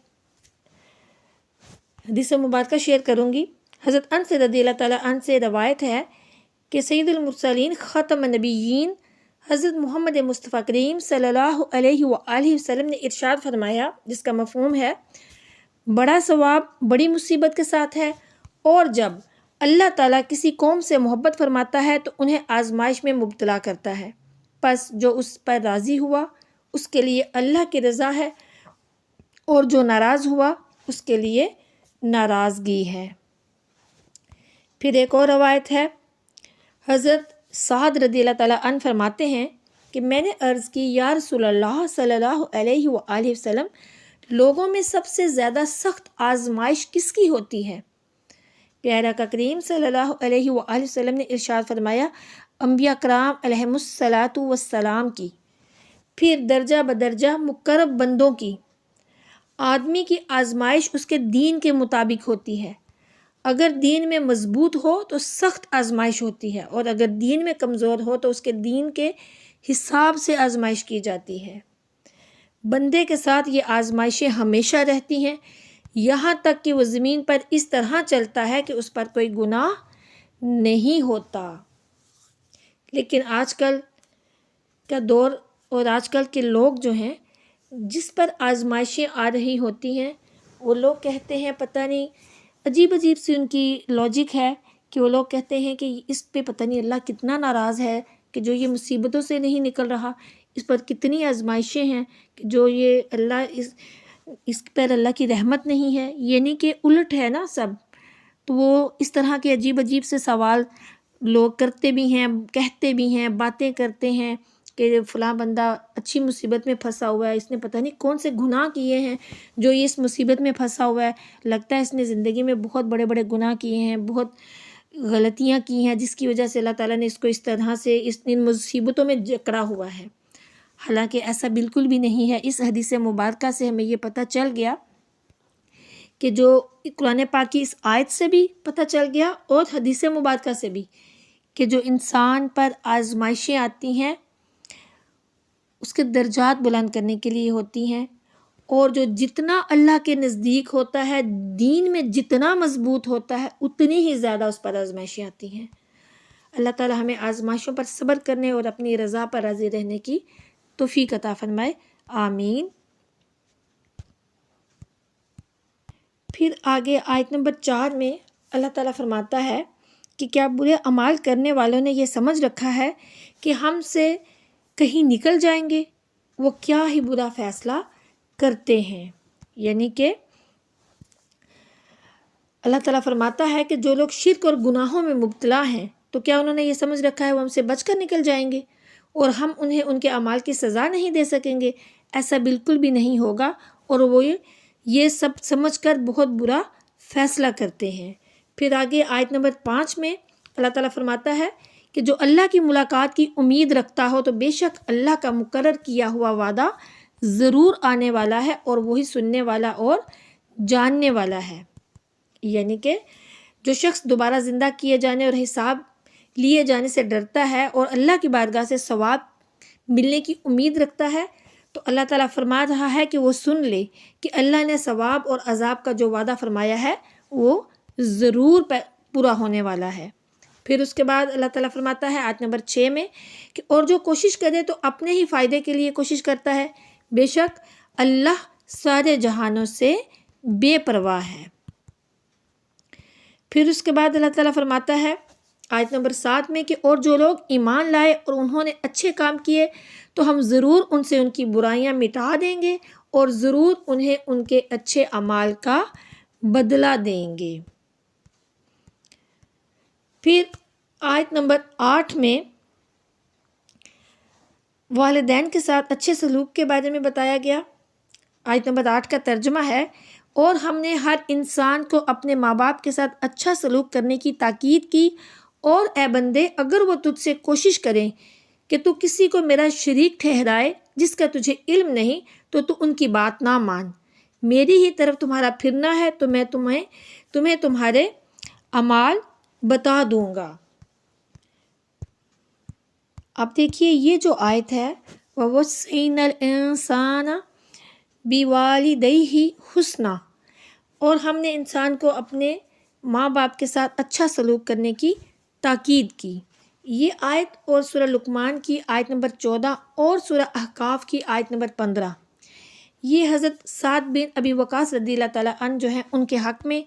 حدیث مبارکہ شیئر کروں گی۔ حضرت انس رضی اللہ تعالیٰ عنہ سے روایت ہے کہ سید المرسلین خاتم النبیین حضرت محمد مصطفیٰ کریم صلی اللہ علیہ وآلہ وسلم نے ارشاد فرمایا، جس کا مفہوم ہے بڑا ثواب بڑی مصیبت کے ساتھ ہے، اور جب اللہ تعالیٰ کسی قوم سے محبت فرماتا ہے تو انہیں آزمائش میں مبتلا کرتا ہے، پس جو اس پر راضی ہوا اس کے لیے اللہ کی رضا ہے اور جو ناراض ہوا اس کے لیے ناراضگی ہے۔ پھر ایک اور روایت ہے، حضرت سعد رضی اللہ تعالیٰ عنہ فرماتے ہیں کہ میں نے عرض کی یا رسول اللہ صلی اللہ علیہ وآلہ وسلم، لوگوں میں سب سے زیادہ سخت آزمائش کس کی ہوتی ہے؟ پیارا کا کریم صلی اللہ علیہ وآلہ وسلم نے ارشاد فرمایا، انبیاء کرام علیہم الصلاۃ والسلام کی، پھر درجہ بدرجہ مقرب بندوں کی۔ آدمی کی آزمائش اس کے دین کے مطابق ہوتی ہے، اگر دین میں مضبوط ہو تو سخت آزمائش ہوتی ہے، اور اگر دین میں کمزور ہو تو اس کے دین کے حساب سے آزمائش کی جاتی ہے۔ بندے کے ساتھ یہ آزمائشیں ہمیشہ رہتی ہیں، یہاں تک کہ وہ زمین پر اس طرح چلتا ہے کہ اس پر کوئی گناہ نہیں ہوتا۔ لیکن آج کل کا دور اور آج کل کے لوگ جو ہیں، جس پر آزمائشیں آ رہی ہوتی ہیں، وہ لوگ کہتے ہیں پتہ نہیں، عجیب عجیب سی ان کی لاجک ہے کہ وہ لوگ کہتے ہیں کہ اس پہ پتہ نہیں اللہ کتنا ناراض ہے کہ جو یہ مصیبتوں سے نہیں نکل رہا، اس پر کتنی آزمائشیں ہیں کہ جو یہ اللہ اس پر اللہ کی رحمت نہیں ہے، یعنی کہ الٹ ہے نا سب۔ تو وہ اس طرح کے عجیب عجیب سے سوال لوگ کرتے بھی ہیں، کہتے بھی ہیں، باتیں کرتے ہیں کہ فلاں بندہ اچھی مصیبت میں پھنسا ہوا ہے، اس نے پتہ نہیں کون سے گناہ کیے ہیں جو یہ اس مصیبت میں پھنسا ہوا ہے، لگتا ہے اس نے زندگی میں بہت بڑے بڑے گناہ کیے ہیں، بہت غلطیاں کی ہیں، جس کی وجہ سے اللہ تعالیٰ نے اس کو اس طرح سے ان مصیبتوں میں جکڑا ہوا ہے۔ حالانکہ ایسا بالکل بھی نہیں ہے۔ اس حدیث مبارکہ سے ہمیں یہ پتہ چل گیا کہ جو قرآن پاک کی اس آیت سے بھی پتہ چل گیا اور حدیث مبارکہ سے بھی کہ جو انسان پر آزمائشیں آتی ہیں اس کے درجات بلند کرنے کے لیے ہوتی ہیں، اور جو جتنا اللہ کے نزدیک ہوتا ہے، دین میں جتنا مضبوط ہوتا ہے، اتنی ہی زیادہ اس پر آزمائشیں آتی ہیں۔ اللہ تعالی ہمیں آزمائشوں پر صبر کرنے اور اپنی رضا پر راضی رہنے کی توفیق عطا فرمائے، آمین۔ پھر آگے آیت نمبر 4 میں اللہ تعالیٰ فرماتا ہے کہ کیا برے اعمال کرنے والوں نے یہ سمجھ رکھا ہے کہ ہم سے کہیں نکل جائیں گے؟ وہ کیا ہی برا فیصلہ کرتے ہیں۔ یعنی کہ اللہ تعالیٰ فرماتا ہے کہ جو لوگ شرک اور گناہوں میں مبتلا ہیں تو کیا انہوں نے یہ سمجھ رکھا ہے وہ ہم سے بچ کر نکل جائیں گے اور ہم انہیں ان کے اعمال کی سزا نہیں دے سکیں گے؟ ایسا بالکل بھی نہیں ہوگا، اور وہ یہ سب سمجھ کر بہت برا فیصلہ کرتے ہیں۔ پھر آگے آیت نمبر 5 میں اللہ تعالیٰ فرماتا ہے کہ جو اللہ کی ملاقات کی امید رکھتا ہو تو بے شک اللہ کا مقرر کیا ہوا وعدہ ضرور آنے والا ہے، اور وہی سننے والا اور جاننے والا ہے۔ یعنی کہ جو شخص دوبارہ زندہ کیے جانے اور حساب لیے جانے سے ڈرتا ہے اور اللہ کی بارگاہ سے ثواب ملنے کی امید رکھتا ہے، تو اللہ تعالیٰ فرما رہا ہے کہ وہ سن لے کہ اللہ نے ثواب اور عذاب کا جو وعدہ فرمایا ہے وہ ضرور پورا ہونے والا ہے۔ پھر اس کے بعد اللہ تعالیٰ فرماتا ہے آیت نمبر 6 میں کہ اور جو کوشش کرے تو اپنے ہی فائدے کے لیے کوشش کرتا ہے، بے شک اللہ سارے جہانوں سے بے پرواہ ہے۔ پھر اس کے بعد اللہ تعالیٰ فرماتا ہے آیت نمبر 7 میں کہ اور جو لوگ ایمان لائے اور انہوں نے اچھے کام کیے تو ہم ضرور ان سے ان کی برائیاں مٹا دیں گے اور ضرور انہیں ان کے اچھے اعمال کا بدلہ دیں گے۔ پھر آیت نمبر 8 میں والدین کے ساتھ اچھے سلوک کے بارے میں بتایا گیا۔ آیت نمبر 8 کا ترجمہ ہے، اور ہم نے ہر انسان کو اپنے ماں باپ کے ساتھ اچھا سلوک کرنے کی تاکید کی، اور اے بندے اگر وہ تجھ سے کوشش کریں کہ تو کسی کو میرا شریک ٹھہرائے جس کا تجھے علم نہیں تو تو ان کی بات نہ مان، میری ہی طرف تمہارا پھرنا ہے تو میں تمہیں تمہارے اعمال بتا دوں گا۔ اب دیکھیے یہ جو آیت ہے وَوَصَّيْنَا الْإِنسَانَ بِوَالِدَيْهِ حُسْنًا، اور ہم نے انسان کو اپنے ماں باپ کے ساتھ اچھا سلوک کرنے کی تاکید کی۔ یہ آیت اور سورہ لقمان کی آیت نمبر 14 اور سورہ احقاف کی آیت نمبر 15 یہ حضرت سعد بن ابی وقاص رضی اللہ تعالیٰ عنہ جو ہیں ان کے حق میں،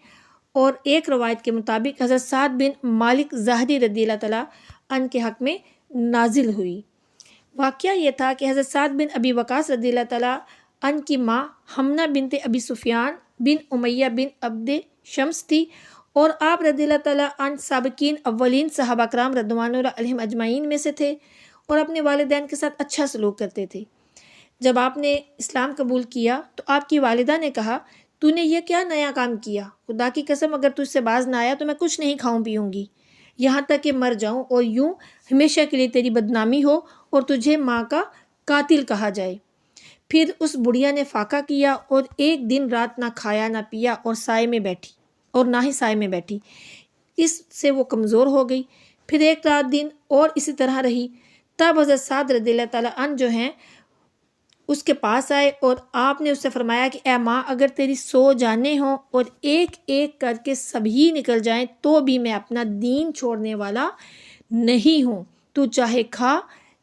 اور ایک روایت کے مطابق حضرت سعد بن مالک زاہدی رضی اللہ تعالیٰ عنہ کے حق میں نازل ہوئی۔ واقعہ یہ تھا کہ حضرت سعد بن ابی وقاص رضی اللہ تعالیٰ عنہ کی ماں حمنہ بنت ابی سفیان بن امیہ بن عبد شمس تھی، اور آپ رضی اللہ تعالیٰ عنہ سابقین اولین صحابہ کرام رضوان اللہ علیہم اجمعین میں سے تھے، اور اپنے والدین کے ساتھ اچھا سلوک کرتے تھے۔ جب آپ نے اسلام قبول کیا تو آپ کی والدہ نے کہا، تو نے یہ کیا نیا کام کیا؟ خدا کی قسم اگر تجھ سے باز نہ آیا تو میں کچھ نہیں کھاؤں پیوں گی یہاں تک کہ مر جاؤں، اور یوں ہمیشہ کے لیے تیری بدنامی ہو اور تجھے ماں کا قاتل کہا جائے۔ پھر اس بڑھیا نے فاقہ کیا اور ایک دن رات نہ کھایا نہ پیا اور سائے میں بیٹھی، اور نہ ہی سائے میں بیٹھی، اس سے وہ کمزور ہو گئی۔ پھر ایک رات دن اور اسی طرح رہی، تب حضرت سعد رضی اللہ تعالیٰ عنہ جو ہیں اس کے پاس آئے، اور آپ نے اس سے فرمایا کہ اے ماں اگر تیری 100 جانیں ہوں اور ایک ایک کر کے سبھی نکل جائیں تو بھی میں اپنا دین چھوڑنے والا نہیں ہوں، تو چاہے کھا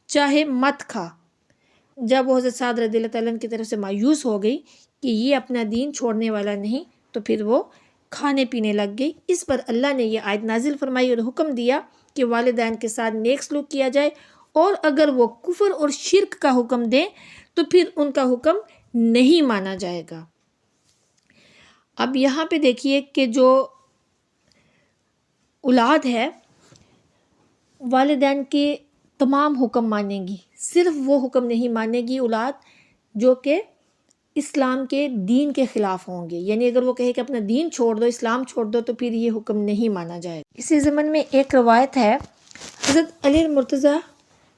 چاہے مت کھا۔ جب وہ حضرت سعد رضی اللہ تعالیٰ عنہ کی طرف سے مایوس ہو گئی کہ یہ اپنا دین چھوڑنے والا نہیں، تو پھر وہ کھانے پینے لگ گئی۔ اس پر اللہ نے یہ آیت نازل فرمائی اور حکم دیا کہ والدین کے ساتھ نیک سلوک کیا جائے، اور اگر وہ کفر اور شرک کا حکم دیں تو پھر ان کا حکم نہیں مانا جائے گا۔ اب یہاں پہ دیکھیے کہ جو اولاد ہے والدین کے تمام حکم مانے گی، صرف وہ حکم نہیں مانے گی اولاد جو کہ اسلام کے دین کے خلاف ہوں گے، یعنی اگر وہ کہے کہ اپنا دین چھوڑ دو، اسلام چھوڑ دو، تو پھر یہ حکم نہیں مانا جائے گا۔ اسی ضمن میں ایک روایت ہے حضرت علی مرتضیٰ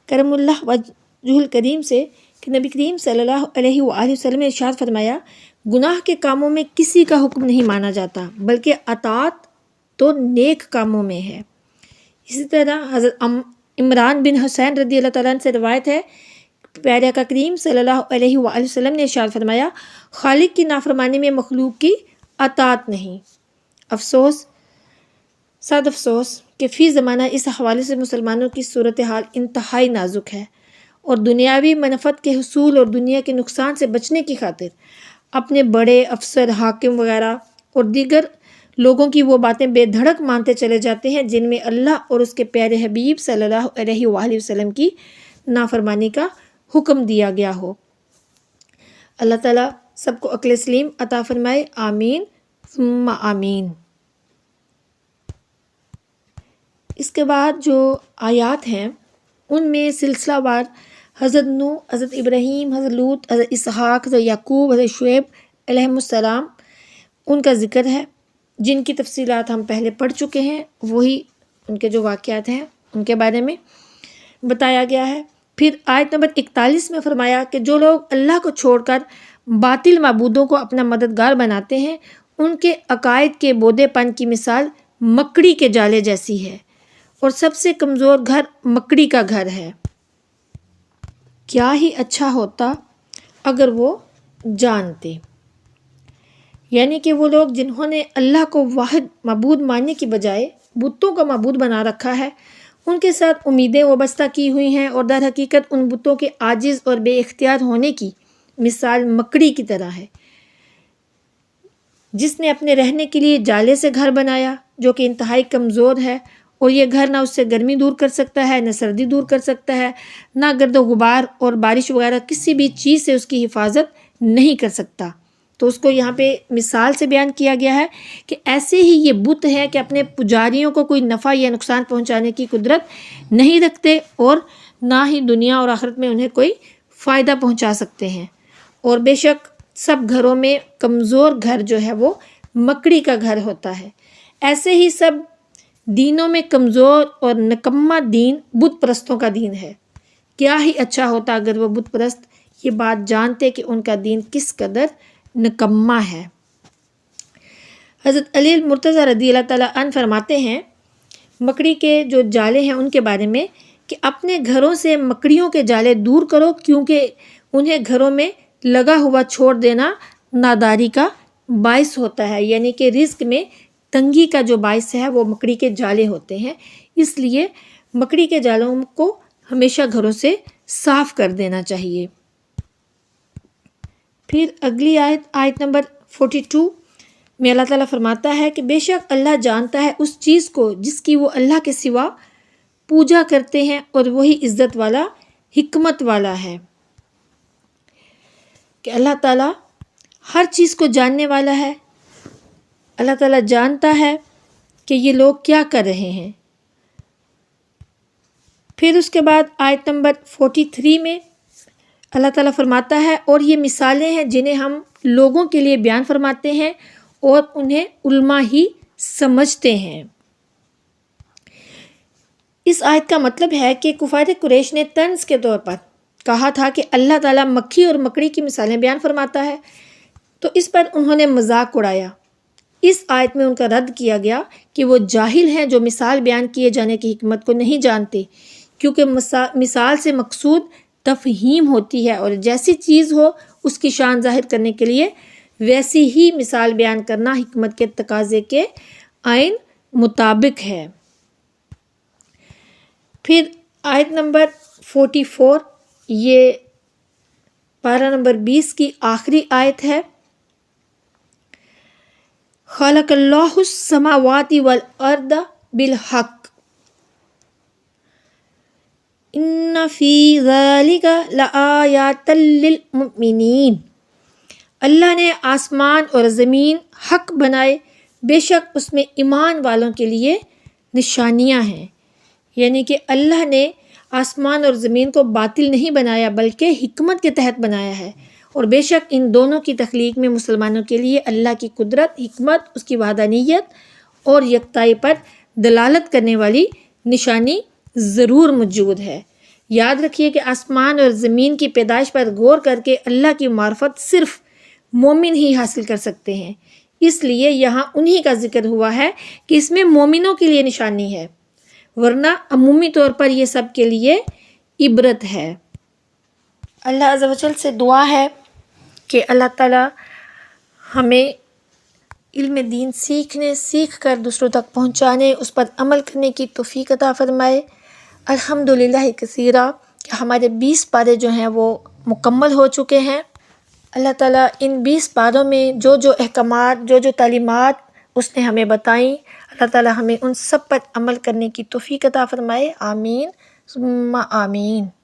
کرم اللہ وجہ الکریم سے کہ نبی کریم صلی اللہ علیہ وآلہ وسلم نے ارشاد فرمایا، گناہ کے کاموں میں کسی کا حکم نہیں مانا جاتا بلکہ اطاعت تو نیک کاموں میں ہے۔ اسی طرح حضرت عمران بن حسین رضی اللہ تعالیٰ عنہ سے روایت ہے، پیارے آقا کریم صلی اللہ علیہ وآلہ وسلم نے ارشاد فرمایا، خالق کی نافرمانی میں مخلوق کی اطاعت نہیں۔ افسوس، صد افسوس کہ فی زمانہ اس حوالے سے مسلمانوں کی صورتحال انتہائی نازک ہے، اور دنیاوی منفعت کے حصول اور دنیا کے نقصان سے بچنے کی خاطر اپنے بڑے افسر، حاکم وغیرہ اور دیگر لوگوں کی وہ باتیں بے دھڑک مانتے چلے جاتے ہیں جن میں اللہ اور اس کے پیارے حبیب صلی اللہ علیہ وآلہ وسلم کی نافرمانی کا حکم دیا گیا ہو۔ اللہ تعالیٰ سب کو عقل سلیم عطا فرمائے، آمین ثم آمین۔ اس کے بعد جو آیات ہیں ان میں سلسلہ وار حضرت نوح، حضرت ابراہیم، حضرت لوط، حضرت اسحاق، حضرت یعقوب، حضرت شعیب علیہم السلام ان کا ذکر ہے، جن کی تفصیلات ہم پہلے پڑھ چکے ہیں، وہی ان کے جو واقعات ہیں ان کے بارے میں بتایا گیا ہے۔ پھر آیت نمبر 41 میں فرمایا کہ جو لوگ اللہ کو چھوڑ کر باطل معبودوں کو اپنا مددگار بناتے ہیں، ان کے عقائد کے بودے پن کی مثال مکڑی کے جالے جیسی ہے، اور سب سے کمزور گھر مکڑی کا گھر ہے۔ کیا ہی اچھا ہوتا اگر وہ جانتے، یعنی کہ وہ لوگ جنہوں نے اللہ کو واحد معبود ماننے کی بجائے بتوں کا معبود بنا رکھا ہے، ان کے ساتھ امیدیں وابستہ کی ہوئی ہیں، اور در حقیقت ان بتوں کے عاجز اور بے اختیار ہونے کی مثال مکڑی کی طرح ہے، جس نے اپنے رہنے کے لیے جالے سے گھر بنایا جو کہ انتہائی کمزور ہے، اور یہ گھر نہ اس سے گرمی دور کر سکتا ہے، نہ سردی دور کر سکتا ہے، نہ گرد و غبار اور بارش وغیرہ کسی بھی چیز سے اس کی حفاظت نہیں کر سکتا۔ تو اس کو یہاں پہ مثال سے بیان کیا گیا ہے کہ ایسے ہی یہ بت ہیں کہ اپنے پجاریوں کو کوئی نفع یا نقصان پہنچانے کی قدرت نہیں رکھتے، اور نہ ہی دنیا اور آخرت میں انہیں کوئی فائدہ پہنچا سکتے ہیں، اور بے شک سب گھروں میں کمزور گھر جو ہے وہ مکڑی کا گھر ہوتا ہے۔ ایسے ہی سب دینوں میں کمزور اور نکما دین بت پرستوں کا دین ہے۔ کیا ہی اچھا ہوتا اگر وہ بت پرست یہ بات جانتے کہ ان کا دین کس قدر نکما ہے۔ حضرت علی المرتضیٰ رضی اللہ تعالیٰ عنہ فرماتے ہیں مکڑی کے جو جالے ہیں ان کے بارے میں کہ اپنے گھروں سے مکڑیوں کے جالے دور کرو، کیونکہ انہیں گھروں میں لگا ہوا چھوڑ دینا ناداری کا باعث ہوتا ہے، یعنی کہ رزق میں تنگی کا جو باعث ہے وہ مکڑی کے جالے ہوتے ہیں، اس لیے مکڑی کے جالوں کو ہمیشہ گھروں سے صاف کر دینا چاہیے۔ پھر اگلی آیت نمبر 42 میں اللہ تعالیٰ فرماتا ہے کہ بے شک اللہ جانتا ہے اس چیز کو جس کی وہ اللہ کے سوا پوجا کرتے ہیں، اور وہی عزت والا حکمت والا ہے۔ کہ اللہ تعالیٰ ہر چیز کو جاننے والا ہے، اللہ تعالیٰ جانتا ہے کہ یہ لوگ کیا کر رہے ہیں۔ پھر اس کے بعد آیت نمبر 43 میں اللہ تعالیٰ فرماتا ہے اور یہ مثالیں ہیں جنہیں ہم لوگوں کے لیے بیان فرماتے ہیں اور انہیں علماء ہی سمجھتے ہیں۔ اس آیت کا مطلب ہے کہ کفار قریش نے طنز کے طور پر کہا تھا کہ اللہ تعالیٰ مکھی اور مکڑی کی مثالیں بیان فرماتا ہے، تو اس پر انہوں نے مذاق اڑایا۔ اس آیت میں ان کا رد کیا گیا کہ وہ جاہل ہیں جو مثال بیان کیے جانے کی حکمت کو نہیں جانتے، کیونکہ مثال سے مقصود تفہیم ہوتی ہے، اور جیسی چیز ہو اس کی شان ظاہر کرنے کے لیے ویسی ہی مثال بیان کرنا حکمت کے تقاضے کے عین مطابق ہے۔ پھر آیت نمبر 44 یہ پارہ نمبر 20 کی آخری آیت ہے۔ خلق اللہ السماوات والارض بالحق ان فی ذلک لآیات للمؤمنین۔ اللہ نے آسمان اور زمین حق بنائے، بے شک اس میں ایمان والوں کے لیے نشانیاں ہیں۔ یعنی کہ اللہ نے آسمان اور زمین کو باطل نہیں بنایا بلکہ حکمت کے تحت بنایا ہے، اور بے شک ان دونوں کی تخلیق میں مسلمانوں کے لیے اللہ کی قدرت، حکمت، اس کی وحدانیت اور یکتائی پر دلالت کرنے والی نشانی ضرور موجود ہے۔ یاد رکھیے کہ آسمان اور زمین کی پیدائش پر غور کر کے اللہ کی معرفت صرف مومن ہی حاصل کر سکتے ہیں، اس لیے یہاں انہی کا ذکر ہوا ہے کہ اس میں مومنوں کے لیے نشانی ہے۔ ورنہ عمومی طور پر یہ سب کے لیے عبرت ہے۔ اللہ عز و جل سے دعا ہے کہ اللہ تعالی ہمیں علم دین سیکھ کر دوسروں تک پہنچانے، اس پر عمل کرنے کی توفیق عطا فرمائے۔ الحمدللہ کثیرا کہ ہمارے 20 پارے جو ہیں وہ مکمل ہو چکے ہیں۔ اللہ تعالیٰ ان 20 پاروں میں جو احکامات، جو تعلیمات اس نے ہمیں بتائیں، اللہ تعالیٰ ہمیں ان سب پر عمل کرنے کی توفیق عطا فرمائے۔ آمین ثم آمین۔